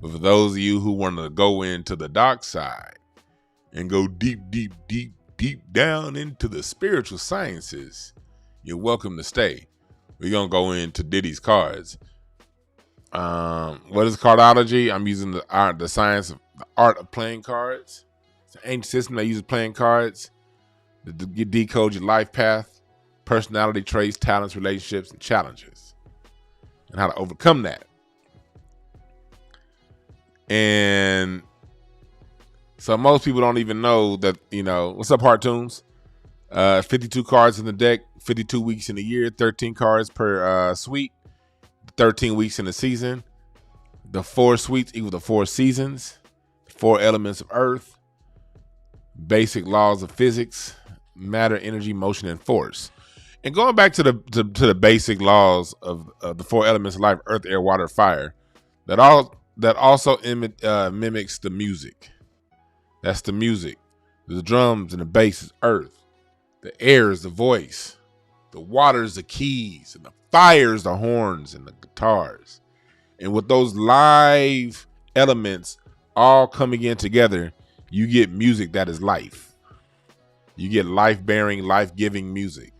But for those of you who want to go into the dark side and go deep down into the spiritual sciences, you're welcome to stay. We're going to go into Diddy's cards. What is cardology? I'm using the art of playing cards. It's an ancient system that uses playing cards to decode your life path, personality traits, talents, relationships, and challenges, and how to overcome that. And so most people don't even know that, what's up, Hearttunes? 52 cards in the deck, 52 weeks in a year, 13 cards per suite, 13 weeks in a season. The 4 suites equal the 4 seasons, 4 elements of earth, basic laws of physics, matter, energy, motion, and force. And going back to the basic laws of the 4 elements of life: earth, air, water, fire, that also mimics the music. That's the music. The drums and the bass is earth. The air is the voice. The water is the keys. And the fire is the horns and the guitars. And with those live elements all coming in together, you get music that is life. You get life-bearing, life-giving music.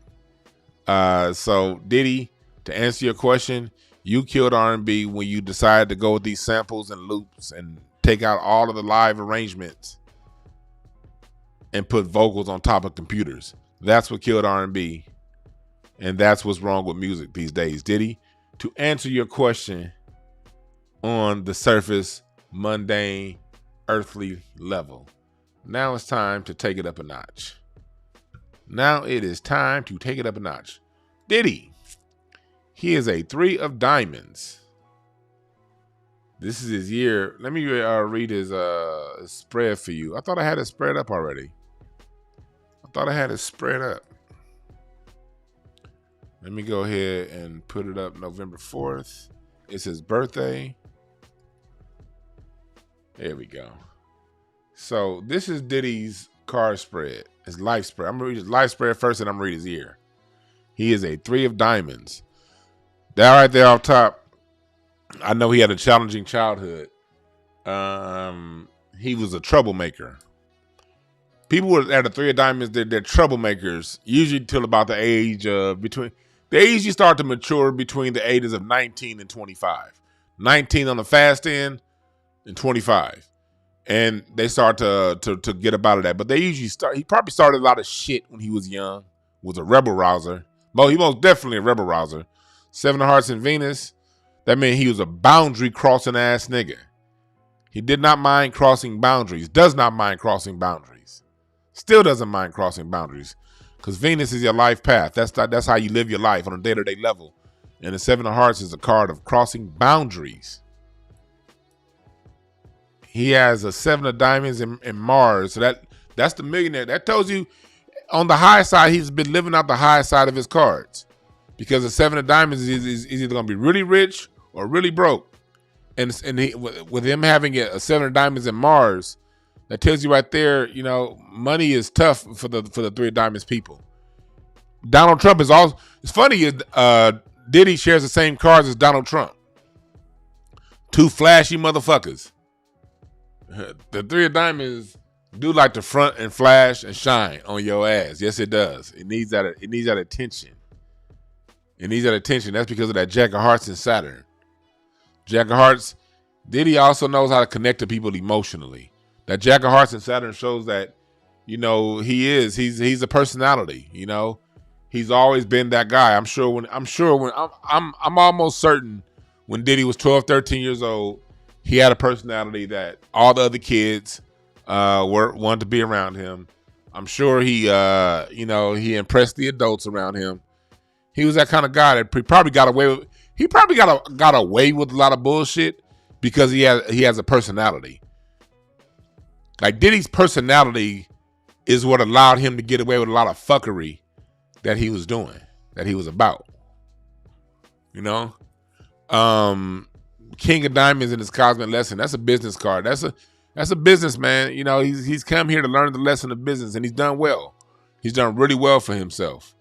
So Diddy, to answer your question, you killed R&B when you decided to go with these samples and loops and take out all of the live arrangements and put vocals on top of computers. That's what killed R&B, and that's what's wrong with music these days. Diddy, to answer your question on the surface, mundane, earthly level, now it's time to take it up a notch. Diddy, he is a 3 of diamonds. This is his year. Let me read his spread for you. I thought I had it spread up already. Let me go ahead and put it up November 4th. It's his birthday. There we go. So this is Diddy's card spread, his life spread. I'm going to read his life spread first, and I'm going to read his year. He is a 3 of diamonds. That right there off top, I know he had a challenging childhood. He was a troublemaker. People at a 3 of diamonds, they're troublemakers, usually till about the age of you start to mature between the ages of 19 and 25. 19 on the fast end and 25. And they start to get about that. But they usually he probably started a lot of shit when he was young, was a rebel rouser. He most definitely a rebel rouser. 7 of Hearts and Venus, that meant he was a boundary crossing ass nigga. He did not mind crossing boundaries, does not mind crossing boundaries. Still doesn't mind crossing boundaries. Because Venus is your life path. That's how you live your life on a day-to-day level. And the 7 of Hearts is a card of crossing boundaries. He has a 7 of diamonds in Mars. So that's the millionaire. That tells you on the high side, he's been living out the high side of his cards. Because the 7 of diamonds is either going to be really rich or really broke. And with him having a 7 of diamonds in Mars, that tells you right there, money is tough for the 3 of diamonds people. Donald Trump is also, it's funny, Diddy shares the same cards as Donald Trump. 2 flashy motherfuckers. The 3 of diamonds do like to front and flash and shine on your ass. Yes, it does. It needs that attention. It needs that attention. That's because of that Jack of Hearts and Saturn. Jack of Hearts, Diddy also knows how to connect to people emotionally. That Jack of Hearts and Saturn shows that, he's a personality, He's always been that guy. I'm almost certain when Diddy was 12, 13 years old, he had a personality that all the other kids wanted to be around him. I'm sure he impressed the adults around him. He was that kind of guy that probably got away with. He probably got away with a lot of bullshit because he has a personality. Like Diddy's personality is what allowed him to get away with a lot of fuckery that he was doing, that he was about. King of Diamonds in his Cosmic Lesson. That's a business card. That's a businessman. He's come here to learn the lesson of business, and he's done well. He's done really well for himself.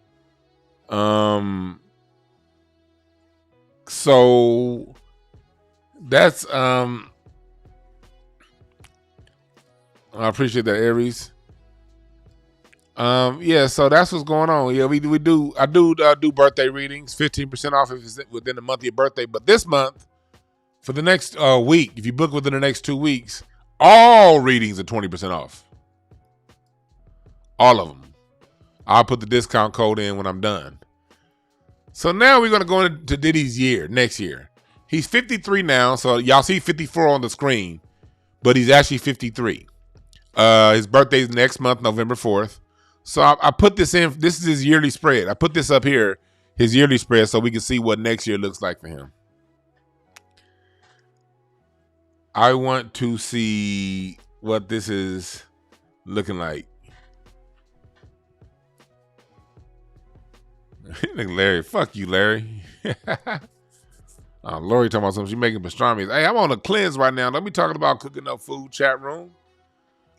So that's I appreciate that, Aries. So that's what's going on. Yeah, I do birthday readings, 15% off if it's within the month of your birthday. But this month, for the next week, if you book within the next 2 weeks, all readings are 20% off. All of them. I'll put the discount code in when I'm done. So now we're going to go into Diddy's next year. He's 53 now, so y'all see 54 on the screen, but he's actually 53. His birthday is next month, November 4th. So I put this in. This is his yearly spread. I put this up here, his yearly spread, so we can see what next year looks like for him. I want to see what this is looking like. Larry, fuck you, Larry. Lori talking about something. She making pastrami. Hey, I'm on a cleanse right now. Don't be talking about cooking no food, chat room.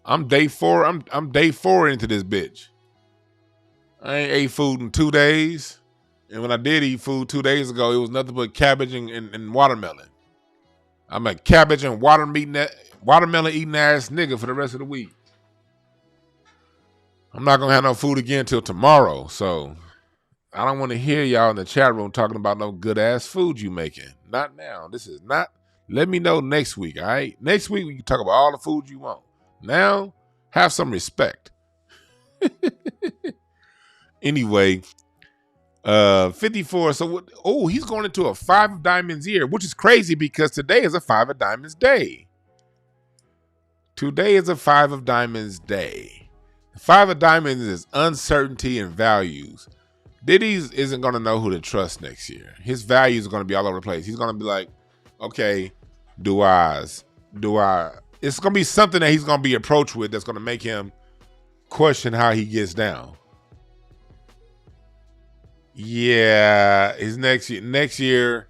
I'm day 4. I'm day 4 into this bitch. I ain't ate food in 2 days. And when I did eat food 2 days ago, it was nothing but cabbage and watermelon. I'm a cabbage and watermelon eating ass nigga for the rest of the week. I'm not going to have no food again till tomorrow. So I don't want to hear y'all in the chat room talking about no good ass food you making. Not now. This is not. Let me know next week, all right? Next week we can talk about all the food you want. Now, have some respect. Anyway, 54. So what? Oh, he's going into a 5 of diamonds year, which is crazy because today is a 5 of diamonds day. Today is a 5 of diamonds day. The 5 of diamonds is uncertainty and values. Diddy's isn't going to know who to trust next year. His values are going to be all over the place. He's going to be like, okay, do I? It's gonna be something that he's gonna be approached with that's gonna make him question how he gets down. Yeah, his next year,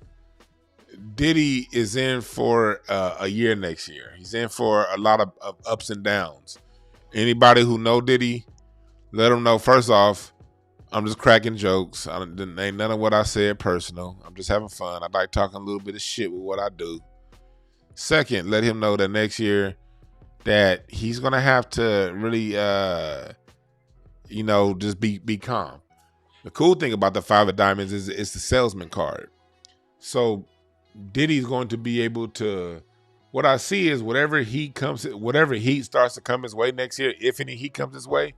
Diddy is in for a year next year. He's in for a lot of ups and downs. Anybody who know Diddy, let him know. First off, I'm just cracking jokes. Ain't none of what I said personal. I'm just having fun. I like talking a little bit of shit with what I do. Second, let him know that next year that he's gonna have to really, just be calm. The cool thing about the 5 of diamonds is it's the salesman card. So Diddy's going to be able to, what I see is whatever heat starts to come his way next year, if any heat comes his way,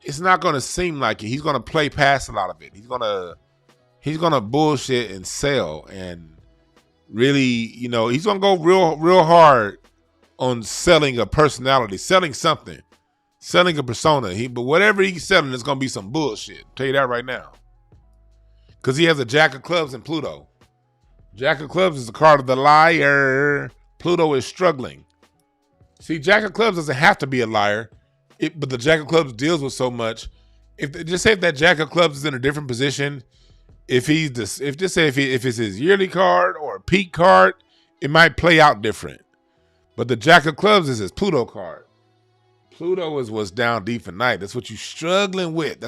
it's not going to seem like it. He's going to play past a lot of it. He's going to bullshit and sell, and really, he's going to go real hard on selling a personality, selling something. Selling a persona. But whatever he's selling is going to be some bullshit. I'll tell you that right now. Because he has a Jack of Clubs and Pluto. Jack of Clubs is the card of the liar. Pluto is struggling. See, Jack of Clubs doesn't have to be a liar, but the Jack of Clubs deals with so much. If that Jack of Clubs is in a different position, if it's his yearly card or a peak card, it might play out different. But the Jack of Clubs is his Pluto card. Pluto is what's down deep at night. That's what you're struggling with.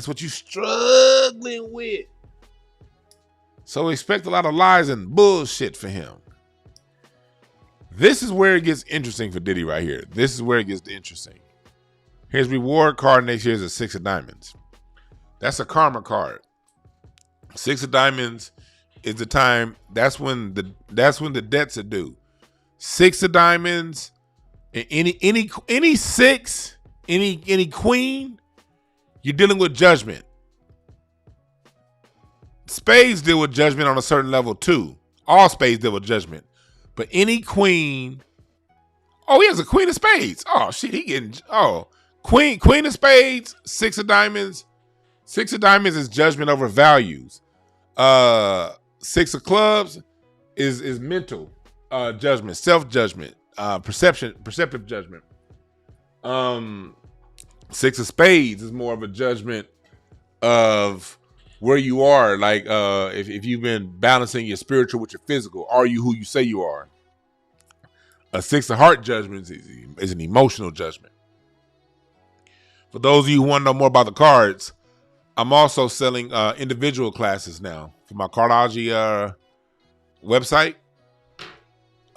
So expect a lot of lies and bullshit for him. This is where it gets interesting for Diddy right here. This is where it gets interesting. His reward card next year is a 6 of diamonds. That's a karma card. 6 of diamonds is the time. That's when the debts are due. 6 of diamonds. Any 6. Any queen, you're dealing with judgment. Spades deal with judgment on a certain level too. All spades deal with judgment. But any queen, he has a queen of spades. Oh shit, queen of spades, 6 of diamonds. 6 of diamonds is judgment over values. 6 of clubs is mental judgment, self-judgment, perceptive judgment. 6 of spades is more of a judgment of where you are. Like if you've been balancing your spiritual with your physical, are you who you say you are? A 6 of heart judgment is an emotional judgment. For those of you who want to know more about the cards, I'm also selling individual classes now for my Cardology website.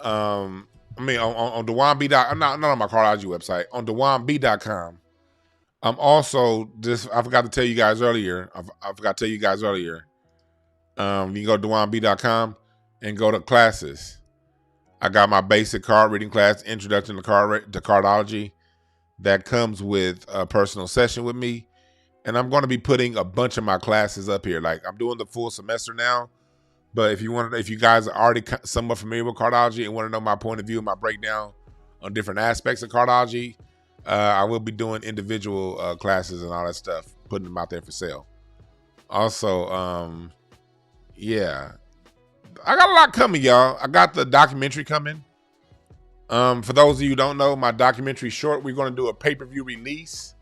On DejuanB. I'm not on my Cardology website. On DejuanB.com. I'm also I forgot to tell you guys earlier. I forgot to tell you guys earlier. You can go to DejuanB.com and go to classes. I got my basic card reading class, Introduction to Cardology, that comes with a personal session with me, and I'm going to be putting a bunch of my classes up here. Like I'm doing the full semester now. But if you guys are already somewhat familiar with Cardology and want to know my point of view and my breakdown on different aspects of Cardology, I will be doing individual classes and all that stuff, putting them out there for sale. Also, I got a lot coming, y'all. I got the documentary coming. For those of you who don't know, my documentary short, we're going to do a pay-per-view release.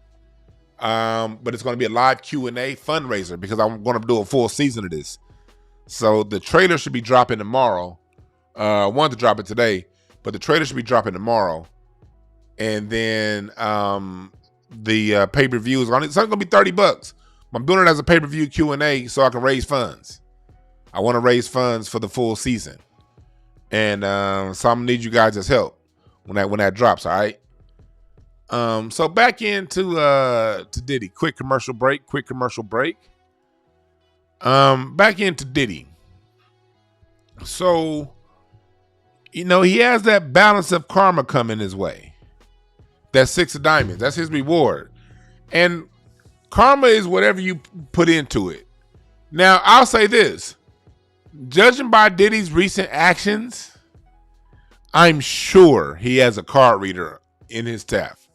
But it's going to be a live Q&A fundraiser because I'm going to do a full season of this. So the trailer should be dropping tomorrow. I wanted to drop it today, but the trailer should be dropping tomorrow. And then the pay-per-view is it's only going to be $30. I'm doing it as a pay-per-view Q&A so I can raise funds. I want to raise funds for the full season. And so I'm going to need you guys' help when that drops, all right? So back into to Diddy. Quick commercial break. Back into Diddy. So, he has that balance of karma coming his way. That 6 of diamonds. That's his reward. And karma is whatever you put into it. Now, I'll say this. Judging by Diddy's recent actions, I'm sure he has a card reader in his staff.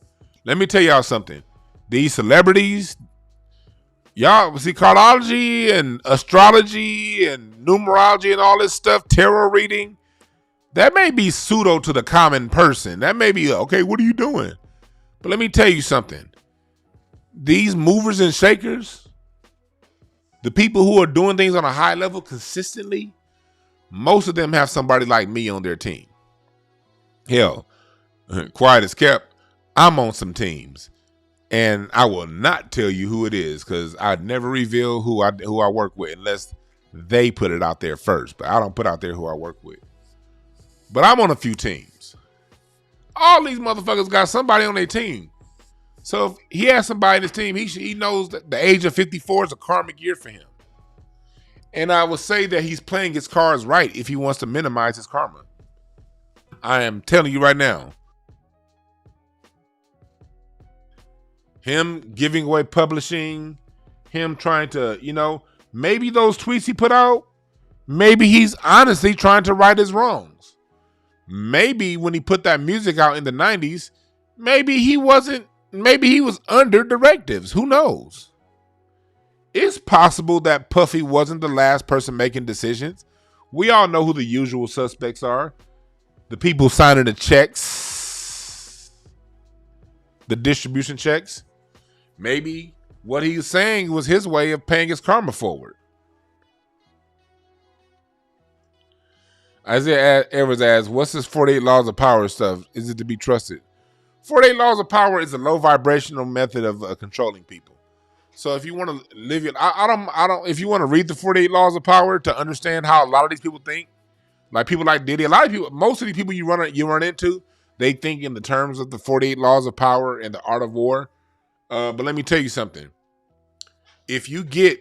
Let me tell y'all something. These celebrities, y'all see Cardology and astrology and numerology and all this stuff, tarot reading. That may be pseudo to the common person. That may be, okay, what are you doing? But let me tell you something. These movers and shakers, the people who are doing things on a high level consistently, most of them have somebody like me on their team. Hell, quiet as kept, I'm on some teams. And I will not tell you who it is because I'd never reveal who I work with unless they put it out there first. But I don't put out there who I work with. But I'm on a few teams. All these motherfuckers got somebody on their team. So if he has somebody in his team, he knows that the age of 54 is a karmic year for him. And I would say that he's playing his cards right if he wants to minimize his karma. I am telling you right now. Him giving away publishing, him trying to, maybe those tweets he put out, maybe he's honestly trying to right his wrongs. Maybe when he put that music out in the 90s, maybe he was under directives. Who knows? It's possible that Puffy wasn't the last person making decisions. We all know who the usual suspects are. The people signing the checks, the distribution checks. Maybe what he was saying was his way of paying his karma forward. Isaiah Evers asks, what's this 48 Laws of Power stuff? Is it to be trusted? 48 Laws of Power is a low vibrational method of controlling people. So if you want to live it, if you want to read the 48 Laws of Power to understand how a lot of these people think, like people like Diddy, a lot of people, most of these people you run into, they think in the terms of the 48 Laws of Power and the art of war. But let me tell you something. If you get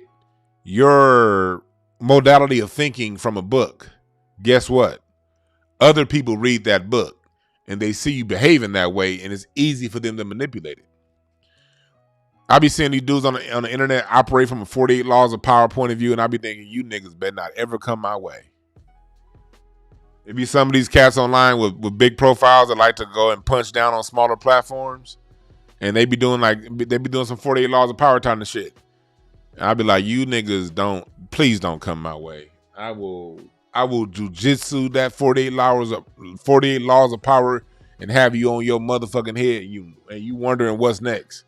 your modality of thinking from a book, guess what? Other people read that book and they see you behaving that way, and it's easy for them to manipulate it. I be seeing these dudes on the internet operate from a 48 Laws of Power point of view, and I be thinking, you niggas better not ever come my way. It be some of these cats online with big profiles that like to go and punch down on smaller platforms. And they be doing some 48 Laws of Power kind of shit. And I'll be like, you niggas please don't come my way. I will jujitsu that 48 laws of power and have you on your motherfucking head and you wondering what's next.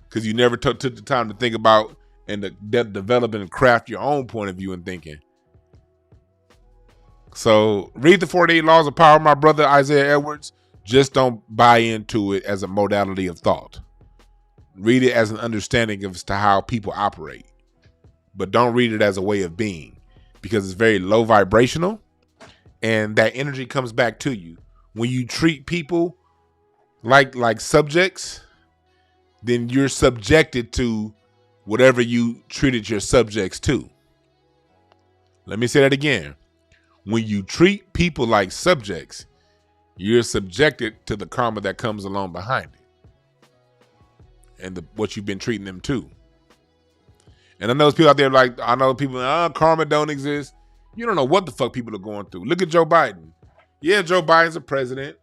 Because you never took the time to think about and develop and craft your own point of view and thinking. So read the 48 Laws of Power, my brother Isaiah Edwards. Just don't buy into it as a modality of thought. Read it as an understanding as to how people operate. But don't read it as a way of being, because it's very low vibrational and that energy comes back to you. When you treat people like subjects, then you're subjected to whatever you treated your subjects to. Let me say that again. When you treat people like subjects, you're subjected to the karma that comes along behind it and what you've been treating them to. And I know there's people out there karma don't exist. You don't know what the fuck people are going through. Look at Joe Biden. Yeah, Joe Biden's a president,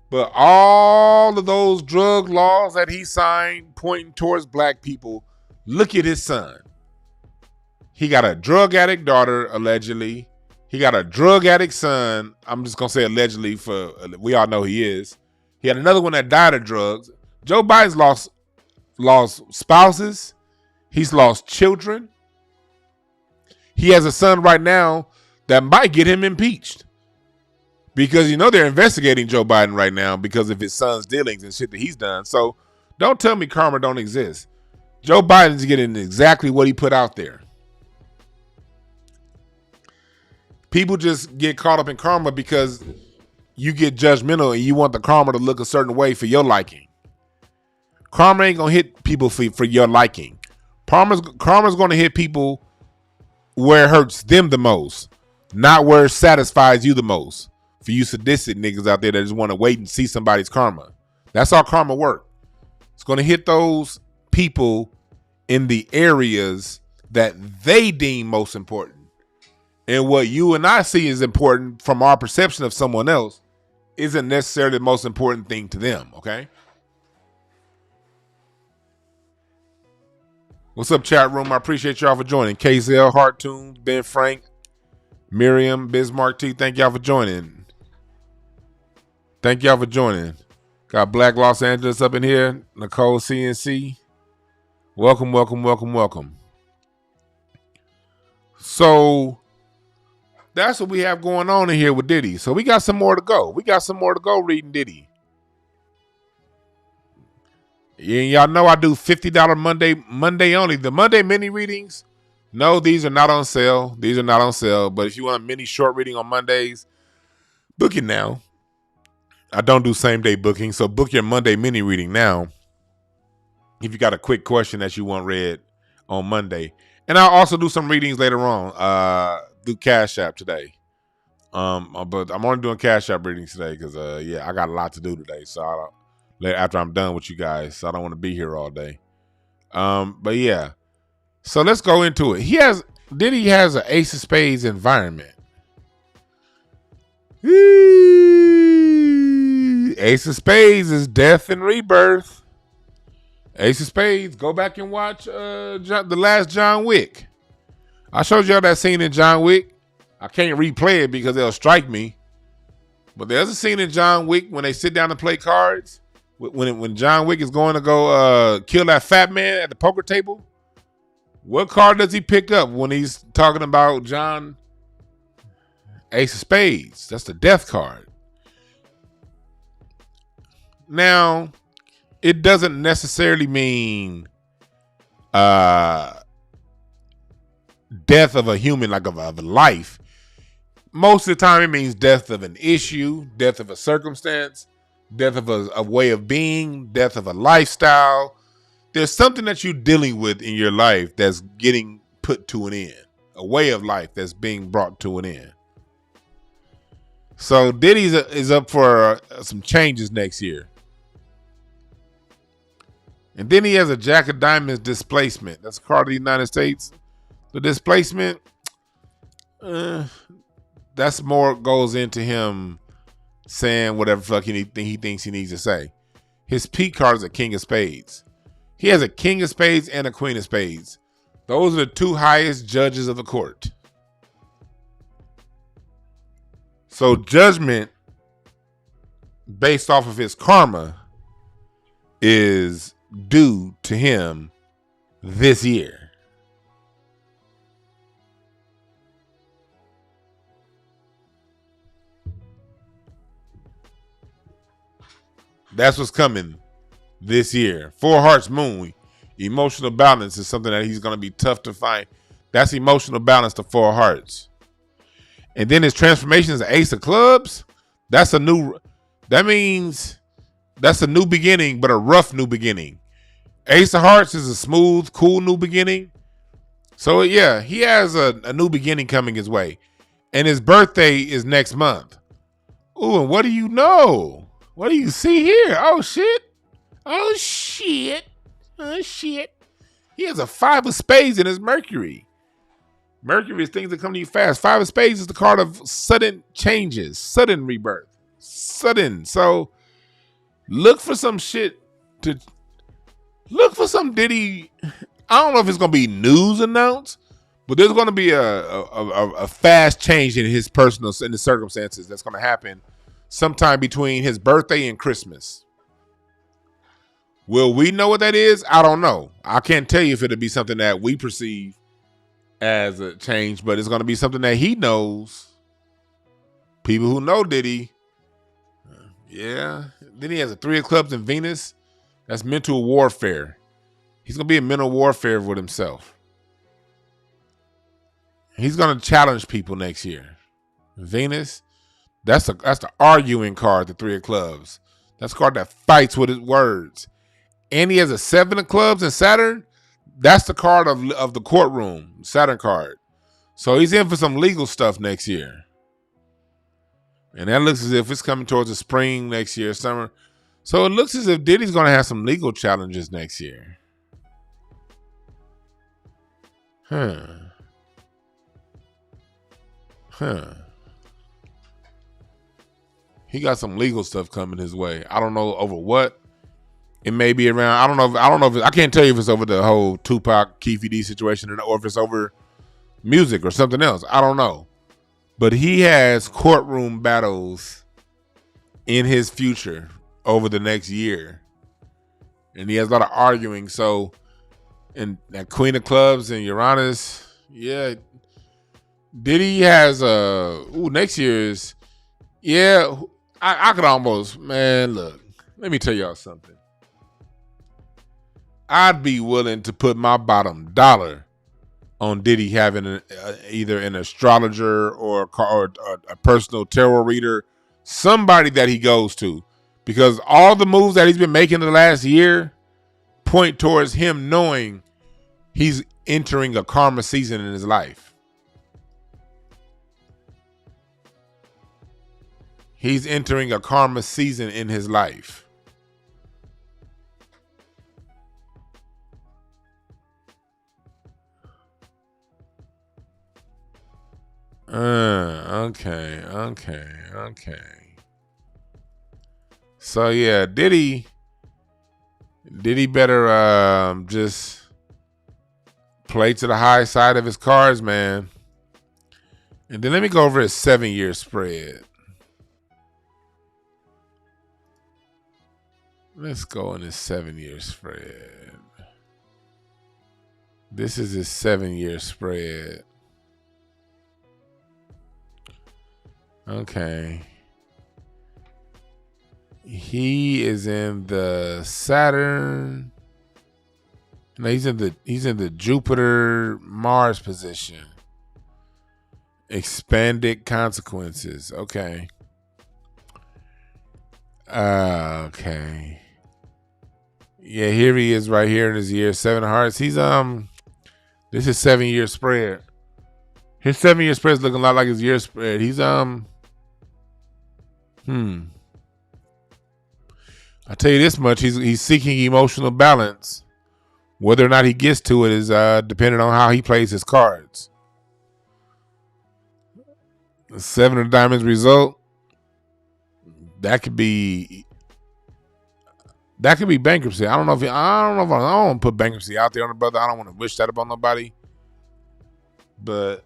but all of those drug laws that he signed pointing towards black people, look at his son. He got a drug addict daughter, allegedly. He got a drug addict son. I'm just going to say allegedly we all know he is. He had another one that died of drugs. Joe Biden's lost spouses. He's lost children. He has a son right now that might get him impeached. Because they're investigating Joe Biden right now because of his son's dealings and shit that he's done. So don't tell me karma don't exist. Joe Biden's getting exactly what he put out there. People just get caught up in karma because you get judgmental and you want the karma to look a certain way for your liking. Karma ain't gonna hit people for your liking. Karma's gonna hit people where it hurts them the most, not where it satisfies you the most. For you sadistic niggas out there that just want to wait and see somebody's karma. That's how karma works. It's gonna hit those people in the areas that they deem most important. And what you and I see is important from our perception of someone else isn't necessarily the most important thing to them, okay? What's up, chat room? I appreciate y'all for joining. KZL, Heart Tunes, Ben Frank, Miriam, Bismarck T, thank y'all for joining. Thank y'all for joining. Got Black Los Angeles up in here. Nicole CNC. Welcome, welcome, welcome, welcome. So that's what we have going on in here with Diddy. So we got some more to go. We got some more to go reading Diddy. Yeah, y'all know I do $50 Monday only. The Monday mini readings, no, these are not on sale. These are not on sale. But if you want a mini short reading on Mondays, book it now. I don't do same day booking, so book your Monday mini reading now. If you got a quick question that you want read on Monday. And I'll also do some readings later on. Do Cash App today. But I'm only doing Cash App readings today because I got a lot to do today. So after I'm done with you guys, so I don't want to be here all day. But yeah. So let's go into it. Diddy has an Ace of Spades environment. Ace of Spades is death and rebirth. Ace of Spades, go back and watch the last John Wick. I showed y'all that scene in John Wick. I can't replay it because they'll strike me. But there's a scene in John Wick when they sit down and play cards. When John Wick is going to go kill that fat man at the poker table. What card does he pick up when he's talking about John? Ace of Spades. That's the death card. Now, it doesn't necessarily mean death of a human, like of a life. Most of the time, it means death of an issue, death of a circumstance, death of a way of being, death of a lifestyle. There's something that you're dealing with in your life that's getting put to an end, a way of life that's being brought to an end. So Diddy is up for some changes next year. And then he has a Jack of Diamonds displacement. That's a card of the United States. The displacement, that's more goes into him saying whatever fuck he thinks he needs to say. His P card is a King of Spades. He has a King of Spades and a Queen of Spades. Those are the two highest judges of the court. So judgment based off of his karma is due to him this year. That's what's coming this year. Four Hearts Moon. Emotional balance is something that he's going to be tough to find. That's emotional balance to Four Hearts. And then his transformation is an Ace of Clubs. That means that's a new beginning, but a rough new beginning. Ace of Hearts is a smooth, cool new beginning. So yeah, he has a new beginning coming his way. And his birthday is next month. Ooh, and what do you know? What do you see here? Oh shit. Oh shit. Oh shit. He has a 5 of Spades in his Mercury. Mercury is things that come to you fast. 5 of Spades is the card of sudden changes, sudden rebirth, sudden. So look for some shit to look for some Diddy. I don't know if it's gonna be news announced, but there's gonna be a fast change in his personal in the circumstances that's gonna happen sometime between his birthday and Christmas. Will we know what that is? I don't know. I can't tell you if it'll be something that we perceive as a change, but it's going to be something that he knows. People who know Diddy. Yeah. Then he has a 3 of Clubs in Venus. That's mental warfare. He's going to be in mental warfare with himself. He's going to challenge people next year. Venus, that's the arguing card, the 3 of Clubs. That's a card that fights with his words. And he has a 7 of Clubs in Saturn. That's the card of the courtroom, Saturn card. So he's in for some legal stuff next year. And that looks as if it's coming towards the spring next year, summer. So it looks as if Diddy's going to have some legal challenges next year. He got some legal stuff coming his way. I don't know over what. It may be around. I don't know if I can't tell you if it's over the whole Tupac Keefe D situation or if it's over music or something else. I don't know. but he has courtroom battles in his future over the next year, and he has a lot of arguing. So, and that Queen of Clubs and Uranus, yeah. Diddy has next year's, yeah. I could almost, man. Look, let me tell y'all something. I'd be willing to put my bottom dollar on Diddy having either an astrologer or a personal tarot reader, somebody that he goes to, because all the moves that he's been making the last year point towards him knowing he's entering a karma season in his life. He's entering a karma season in his life. Okay. So yeah, Diddy better just play to the high side of his cards, man. And then let me go over his 7-year spread. Let's go on his 7-year spread. This is his 7-year spread. Okay. He is in the Saturn. No, he's in the Jupiter Mars position. Expanded consequences. Okay. Okay. Yeah, here he is right here in his year 7 of hearts. He's this is 7-year spread. His 7-year spread is looking a lot like his year spread. He's I'll tell you this much, he's seeking emotional balance. Whether or not he gets to it is dependent on how he plays his cards. The 7 of diamonds result, that could be bankruptcy. I don't know if I don't want to put bankruptcy out there on the brother. I don't want to wish that upon nobody. But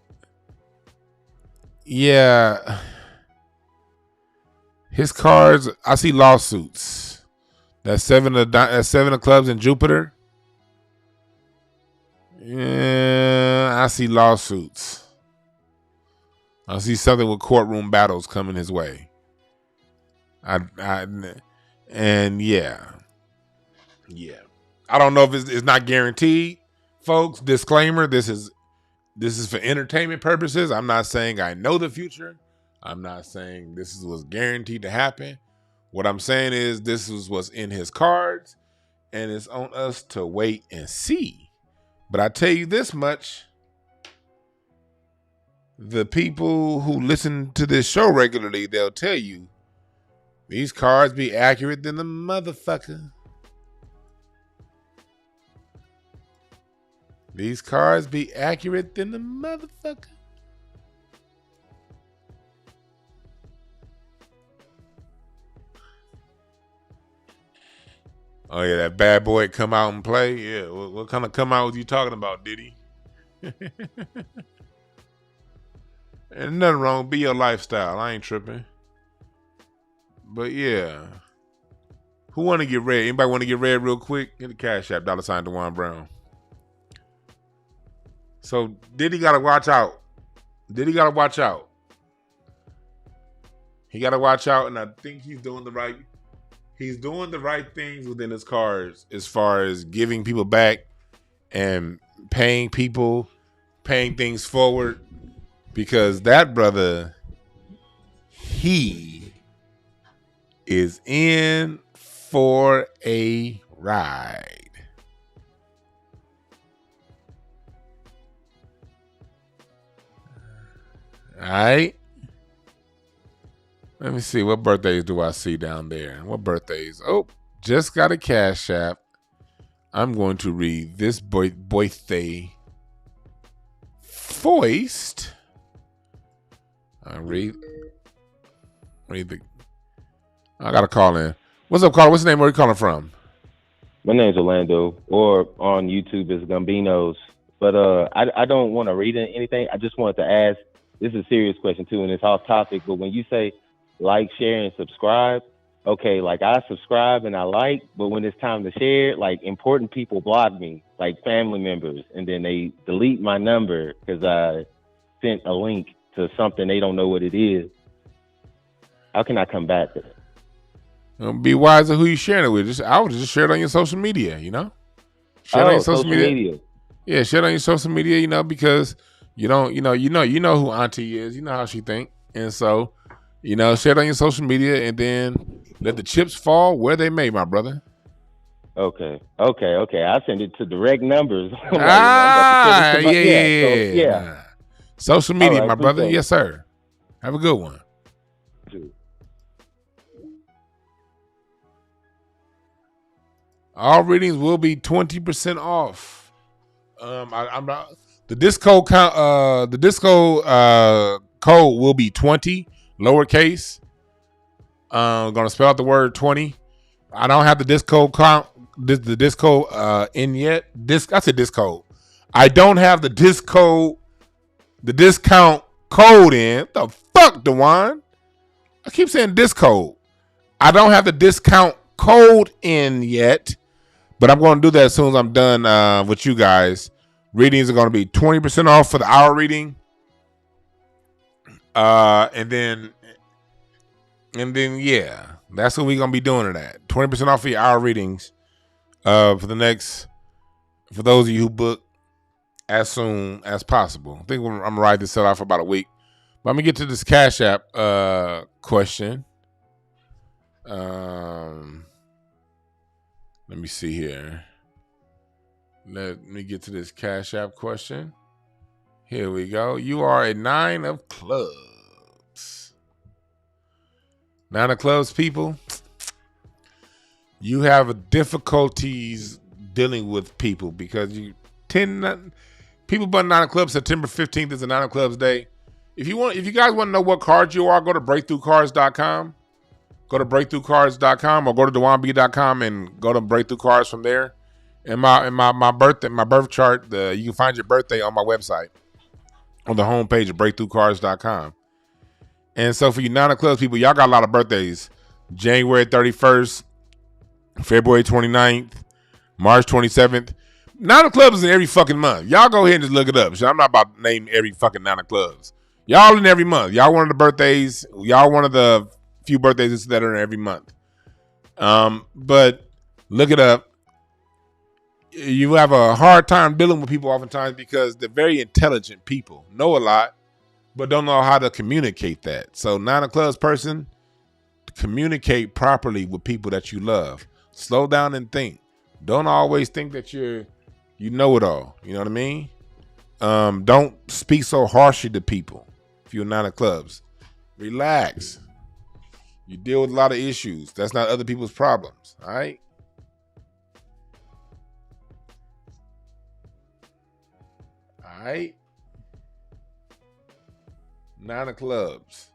yeah, his cards, I see lawsuits. That 7 of clubs in Jupiter. Yeah, I see lawsuits. I see something with courtroom battles coming his way. And yeah. I don't know if it's not guaranteed, folks. Disclaimer: this is for entertainment purposes. I'm not saying I know the future. I'm not saying this is what's guaranteed to happen. What I'm saying is this is what's in his cards, and it's on us to wait and see. But I tell you this much: the people who listen to this show regularly, they'll tell you these cards be accurate than the motherfucker. These cards be accurate than the motherfucker. Oh yeah, that bad boy come out and play. Yeah, what kind of come out was you talking about, Diddy? And nothing wrong. Be your lifestyle. I ain't tripping. But yeah, who want to get red? Anybody want to get red real quick? Hit the Cash App, $ DeJuan Brown. So Diddy gotta watch out. He gotta watch out, and I think he's doing the right things within his cards as far as giving people back and paying things forward, because that brother, he is in for a ride. All right. Let me see. What birthdays do I see down there? What birthdays? Oh, just got a Cash App. I'm going to read this birthday voiced. I read the. I got to call in. What's up, caller? What's the name? Where are you calling from? My name's Orlando, or on YouTube it's Gambinos. But I don't want to read anything. I just wanted to ask this is a serious question too, and it's off topic. But when you say like, share, and subscribe, okay, like I subscribe and I like, but when it's time to share, like important people block me, like family members, and then they delete my number because I sent a link to something they don't know what it is. How can I combat that? Be wise of who you sharing it with. I would just share it on your social media, you know? Share it on your social media. Yeah, share it on your social media, you know, because you know who Auntie is, you know how she think. And so, you know, share it on your social media and then let the chips fall where they may, my brother. Okay. I send it to direct numbers. Yeah. Social media, right, my brother. Thanks. Yes, sir. Have a good one. All readings will be 20% off. I'm not the disco count. The disco code will be 20 lowercase. I'm gonna spell out the word 20. I don't have the disco count. The disco in yet. I said disco. I don't have the disco. The discount code in. The fuck, Dewan? I keep saying disco. I don't have the discount code in yet. But I'm going to do that as soon as I'm done with you guys. Readings are going to be 20% off for the hour reading. And then, yeah, that's what we're going to be doing it at. 20% off for your hour readings for those of you who book as soon as possible. I think I'm going to ride this set off for about a week. But I'm going to get to this Cash App question. Let me see here. Let me get to this Cash App question. Here we go. You are a 9 of clubs. 9 of clubs, people. You have difficulties dealing with people because you tend people but 9 of clubs. September 15th is a 9 of clubs day. If you guys want to know what cards you are, go to breakthroughcards.com. Go to breakthroughcards.com or go to DewanB.com and go to Breakthrough Cards from there. And my birth chart, you can find your birthday on my website on the homepage of breakthroughcards.com. And so for you 9 of clubs people, y'all got a lot of birthdays. January 31st, February 29th, March 27th. 9 of clubs is in every fucking month. Y'all go ahead and just look it up. So I'm not about to name every fucking 9 of clubs. Y'all in every month. Y'all one of the birthdays. Y'all one of the few birthdays that are every month. But look it up. You have a hard time dealing with people oftentimes because they're very intelligent people, know a lot, but don't know how to communicate that. So 9 of clubs person, communicate properly with people that you love. Slow down and think. Don't always think that you know it all. You know what I mean? Don't speak so harshly to people if you're 9 of clubs. Relax. You deal with a lot of issues. That's not other people's problems. All right? All right? 9 of clubs.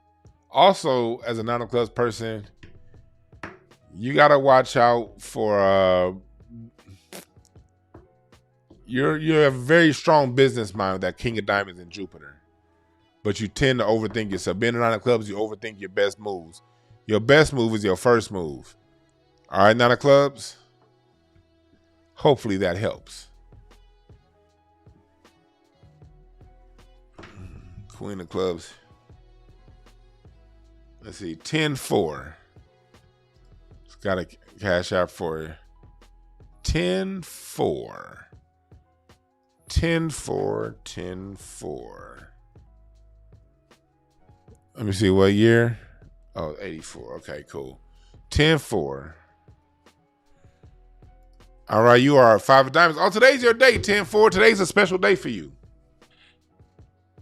Also, as a 9 of clubs person, you got to watch out for... You're a very strong business mind with that King of Diamonds in Jupiter. But you tend to overthink yourself. Being a 9 of clubs, you overthink your best moves. Your best move is your first move. All right, 9 of clubs. Hopefully that helps. Queen of clubs. Let's see, 10-4. It's got a Cash App for you. 10-4. 10-4, 10-4. Let me see what year. Oh, 84. Okay, cool. 10-4. All right, you are 5 of diamonds. Oh, today's your day, 10-4. Today's a special day for you.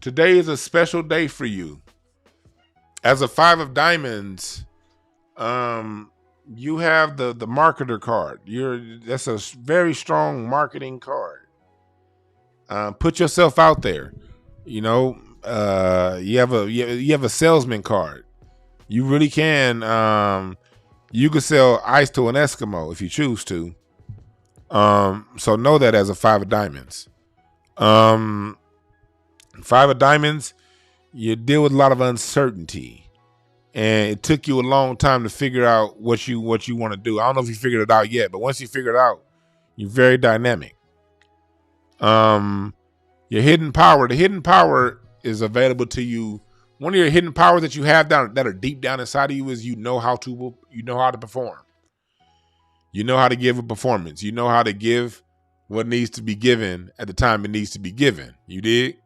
Today is a special day for you. As a 5 of diamonds, you have the marketer card. That's a very strong marketing card. Put yourself out there. You know, you have a salesman card. You really can. You could sell ice to an Eskimo if you choose to. So know that as a 5 of diamonds. 5 of diamonds, You deal with a lot of uncertainty, and it took you a long time to figure out what you want to do. I don't know if you figured it out yet, but once you figure it out, you're very dynamic. Your hidden power. The hidden power is available to you. One of your hidden powers that you have that are deep down inside of you is you know how to perform. You know how to give a performance. You know how to give what needs to be given at the time it needs to be given. You dig?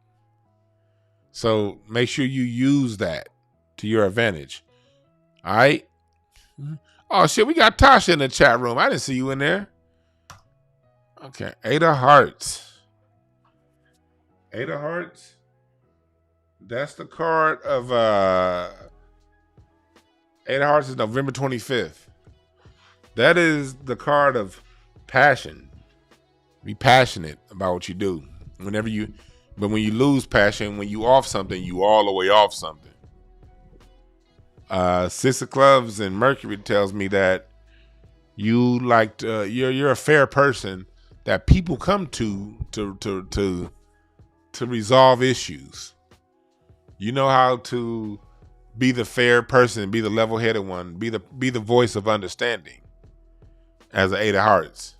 So make sure you use that to your advantage. All right? Oh, shit, we got Tasha in the chat room. I didn't see you in there. Okay, 8 of Hearts. 8 of Hearts. That's the card of 8 of Hearts is November 25th. That is the card of passion. Be passionate about what you do. But when you lose passion, when you off something, you all the way off something. 6 of Clubs and Mercury tells me that you you're a fair person that people come to resolve issues. You know how to be the fair person, be the level-headed one, be the voice of understanding as an 8 of Hearts.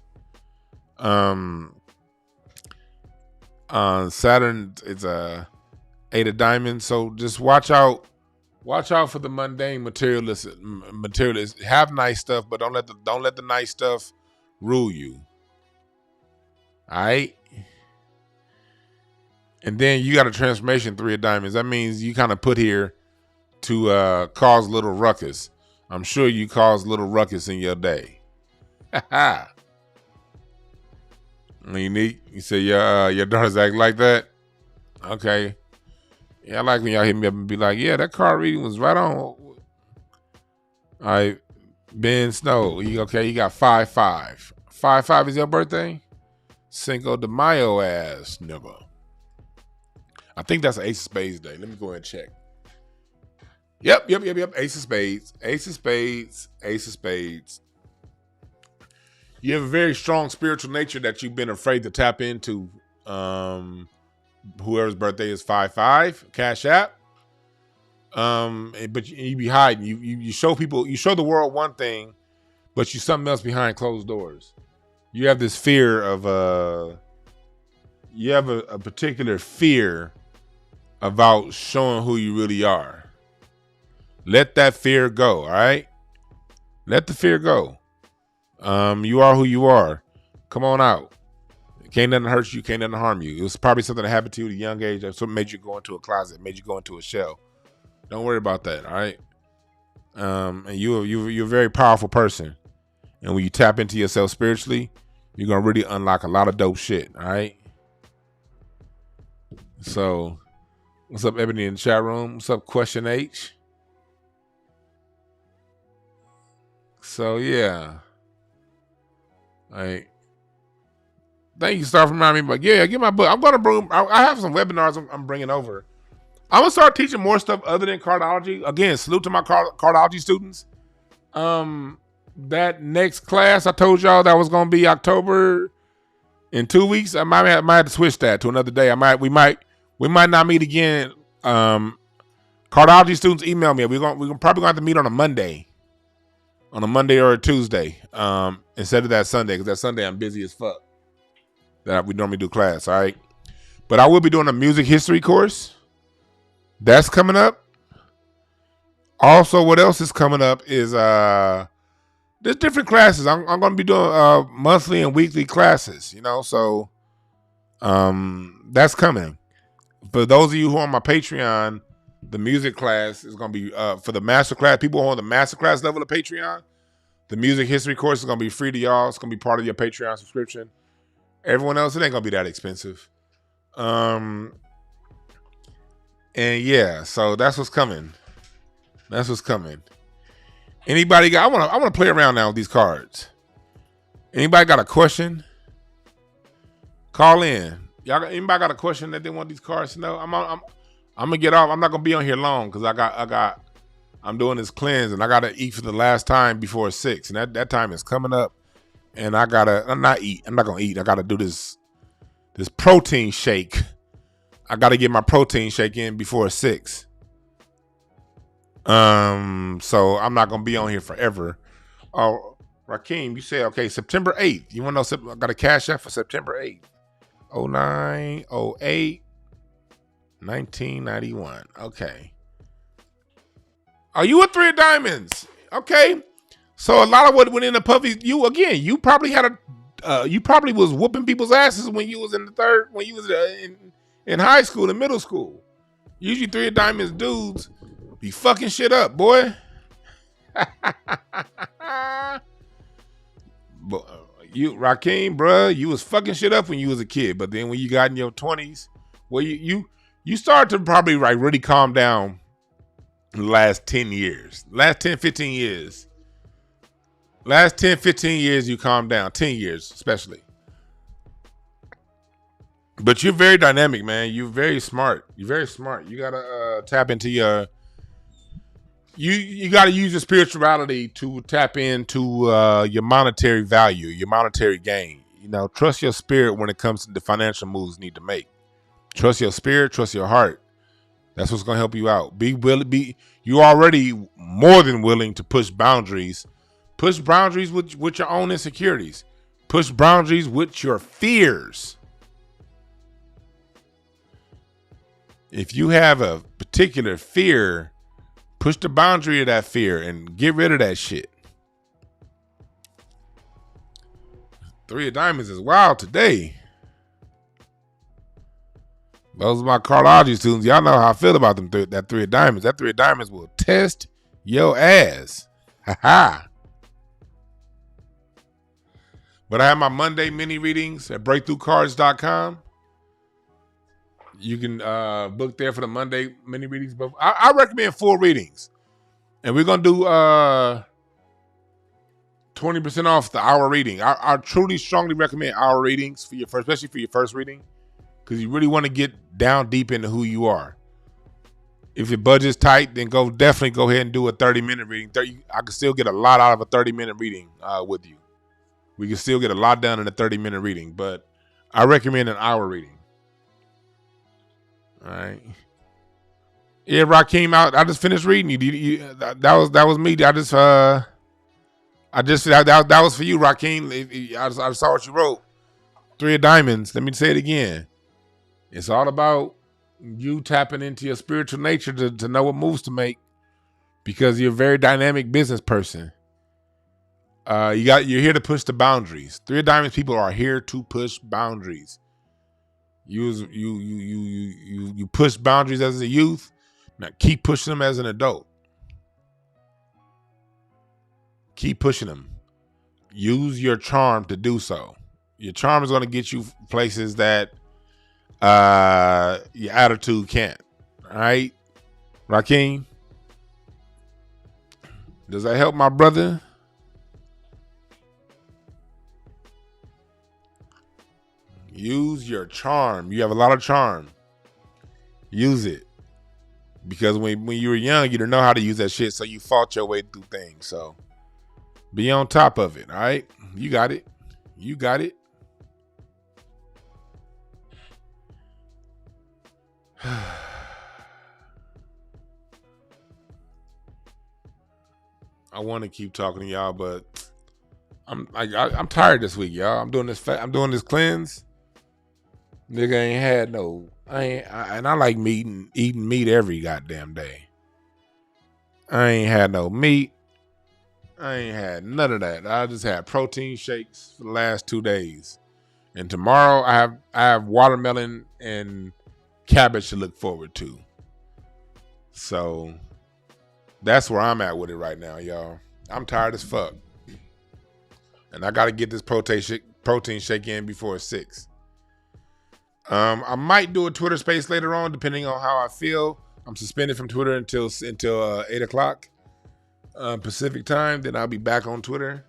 Saturn is a 8 of Diamonds, so just watch out for the mundane materialists. Have nice stuff, but don't let the nice stuff rule you. All right. And then you got a transformation 3 of Diamonds. That means you kind of put here to cause little ruckus. I'm sure you caused little ruckus in your day. Unique. You say your daughters act like that? Okay. Yeah, I like when y'all hit me up and be like, yeah, that card reading was right on. All right. Ben Snow. You got 5-5. 5-5 is your birthday? Cinco de Mayo ass nigga. I think that's Ace of Spades day. Let me go ahead and check. Yep. Ace of Spades. Ace of Spades. Ace of Spades. You have a very strong spiritual nature that you've been afraid to tap into. Whoever's birthday is 5-5, Cash App. But you be hiding. You show people, you show the world one thing, but you something else behind closed doors. You have this fear of you have a particular fear about showing who you really are. Let that fear go, all right? Let the fear go. You are who you are. Come on out. Can't nothing hurt you, can't nothing harm you. It was probably something that happened to you at a young age that made you go into a closet, made you go into a shell. Don't worry about that, all right? And you're a very powerful person. And when you tap into yourself spiritually, you're going to really unlock a lot of dope shit, all right? So, what's up, Ebony in the chat room? What's up, Question H? So, yeah. All right. Thank you, Star, for reminding me. But yeah, get my book. I'm going to bring, I have some webinars I'm bringing over. I'm going to start teaching more stuff other than cardology. Again, salute to my cardology students. That next class I told y'all that was going to be October in 2 weeks. I might have to switch that to another day. We might not meet again. Cardology students email me. We're probably going to have to meet on a Monday or a Tuesday instead of that Sunday, because that Sunday I'm busy as fuck. That we normally do class, all right? But I will be doing a music history course. That's coming up. Also, what else is coming up is there's different classes. I'm going to be doing monthly and weekly classes, so that's coming. For those of you who are on my Patreon, the music class is going to be for the master class. People who are on the master class level of Patreon, the music history course is going to be free to y'all. It's going to be part of your Patreon subscription. Everyone else, it ain't going to be that expensive. And yeah, so that's what's coming. Anybody got, I want to play around now with these cards. Anybody got a question? Call in. Anybody got a question that they want these cards to know? I'm gonna get off. I'm not gonna be on here long because I'm doing this cleanse and I gotta eat for the last time before 6, and that time is coming up. And I'm not gonna eat. I gotta do this protein shake I got to get my protein shake in before 6. So I'm not gonna be on here forever. Oh, Rakeem, you said okay, September 8th. You want to know? I got a cash app for September 8th. 09, 08, 1991. Okay. Are you a 3 of diamonds? Okay. So a lot of what went into Puffy, you probably had you probably was whooping people's asses when you was when you was in high school and middle school. Usually 3 of diamonds dudes be fucking shit up, boy. But you, Rakeem, bruh, you was fucking shit up when you was a kid. But then when you got in your 20s, well, you started to probably like really calm down in the last 10 years. Last 10, 15 years. Last 10, 15 years, you calmed down. 10 years, especially. But you're very dynamic, man. You're very smart. You're very smart. You got to tap into your... You got to use your spirituality to tap into your monetary value, your monetary gain. You know, trust your spirit when it comes to the financial moves you need to make. Trust your spirit, trust your heart. That's what's going to help you out. You're already more than willing to push boundaries. Push boundaries with your own insecurities. Push boundaries with your fears. If you have a particular fear, push the boundary of that fear and get rid of that shit. 3 of diamonds is wild today. Those are my Cardology students. Y'all know how I feel about them. That 3 of diamonds. That 3 of diamonds will test your ass. Ha ha. But I have my Monday mini readings at breakthroughcards.com. You can book there for the Monday mini readings. But I recommend 4 readings. And we're going to do 20% off the hour reading. I truly, strongly recommend hour readings for especially for your first reading. Because you really want to get down deep into who you are. If your budget's tight, then definitely go ahead and do a 30-minute reading. I can still get a lot out of a 30-minute reading with you. We can still get a lot done in a 30-minute reading. But I recommend an hour reading. All right. Yeah, Rakeem, I just finished reading you. That was me. That was for you, Rakeem. I saw what you wrote. 3 of diamonds. Let me say it again. It's all about you tapping into your spiritual nature to know what moves to make, because you're a very dynamic business person. You're here to push the boundaries. 3 of diamonds people are here to push boundaries. You push boundaries as a youth. Now keep pushing them as an adult. Keep pushing them. Use your charm to do so. Your charm is going to get you places that your attitude can't. All right, Rakeem? Does that help, my brother? Use your charm. You have a lot of charm. Use it. Because when you were young, you didn't know how to use that shit, so you fought your way through things. So be on top of it, all right? You got it. You got it. I want to keep talking to y'all, but I'm tired this week, y'all. I'm doing this cleanse. Nigga ain't had no. And I like eating meat every goddamn day. I ain't had no meat. I ain't had none of that. I just had protein shakes for the last 2 days. And tomorrow I have watermelon and cabbage to look forward to. So that's where I'm at with it right now, y'all. I'm tired as fuck. And I got to get this protein shake in before 6. I might do a Twitter space later on, depending on how I feel. I'm suspended from Twitter until 8 o'clock Pacific time. Then I'll be back on Twitter.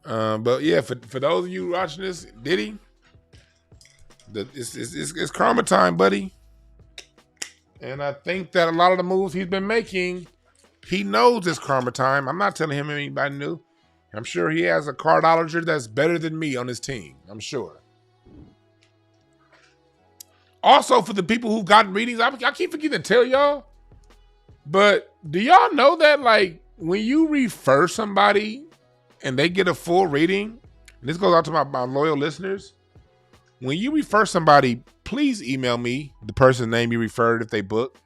But yeah, for those of you watching this, Diddy, it's karma time, buddy. And I think that a lot of the moves he's been making, he knows it's karma time. I'm not telling him anybody new. I'm sure he has a cardology that's better than me on his team. I'm sure. Also, for the people who've gotten readings, I keep forgetting to tell y'all, but do y'all know that, like, when you refer somebody and they get a full reading, and this goes out to my loyal listeners, when you refer somebody, please email me the person's name you referred if they book,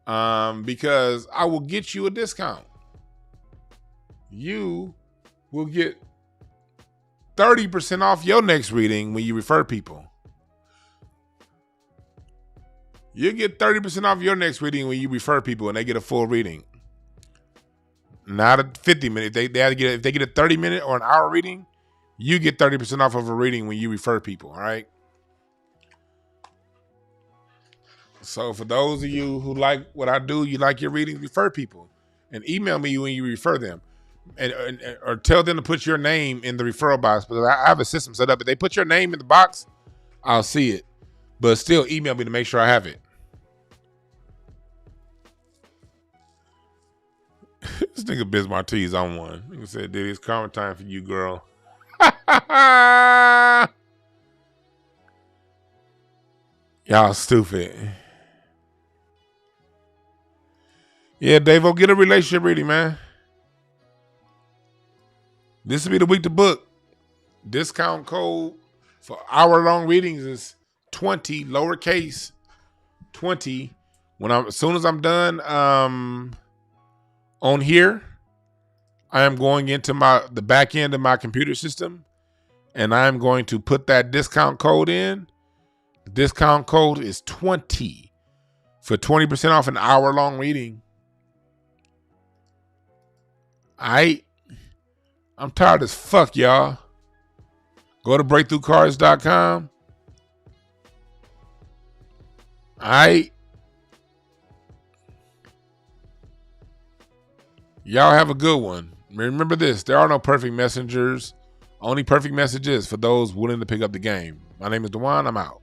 because I will get you a discount. You will get 30% off your next reading when you refer people. You get 30% off your next reading when you refer people and they get a full reading. Not a 50 minute. If they get a 30-minute or an hour reading, you get 30% off of a reading when you refer people, all right? So for those of you who like what I do, you like your readings, refer people. And email me when you refer them. Or tell them to put your name in the referral box. Because I have a system set up. If they put your name in the box, I'll see it. But still email me to make sure I have it. This nigga Biz Martie's on one. Nigga said, "Diddy, it's karma time for you, girl." Y'all stupid. Yeah, Dave, get a relationship reading, man. This will be the week to book. Discount code for hour-long readings is 20, lowercase 20. As soon as I'm done on here, I am going into the back end of my computer system, and I am going to put that discount code in. The discount code is 20 for 20% off an hour-long reading. I'm tired as fuck, y'all. Go to breakthroughcards.com. Y'all have a good one. Remember this, there are no perfect messengers. Only perfect messages for those willing to pick up the game. My name is Dewan. I'm out.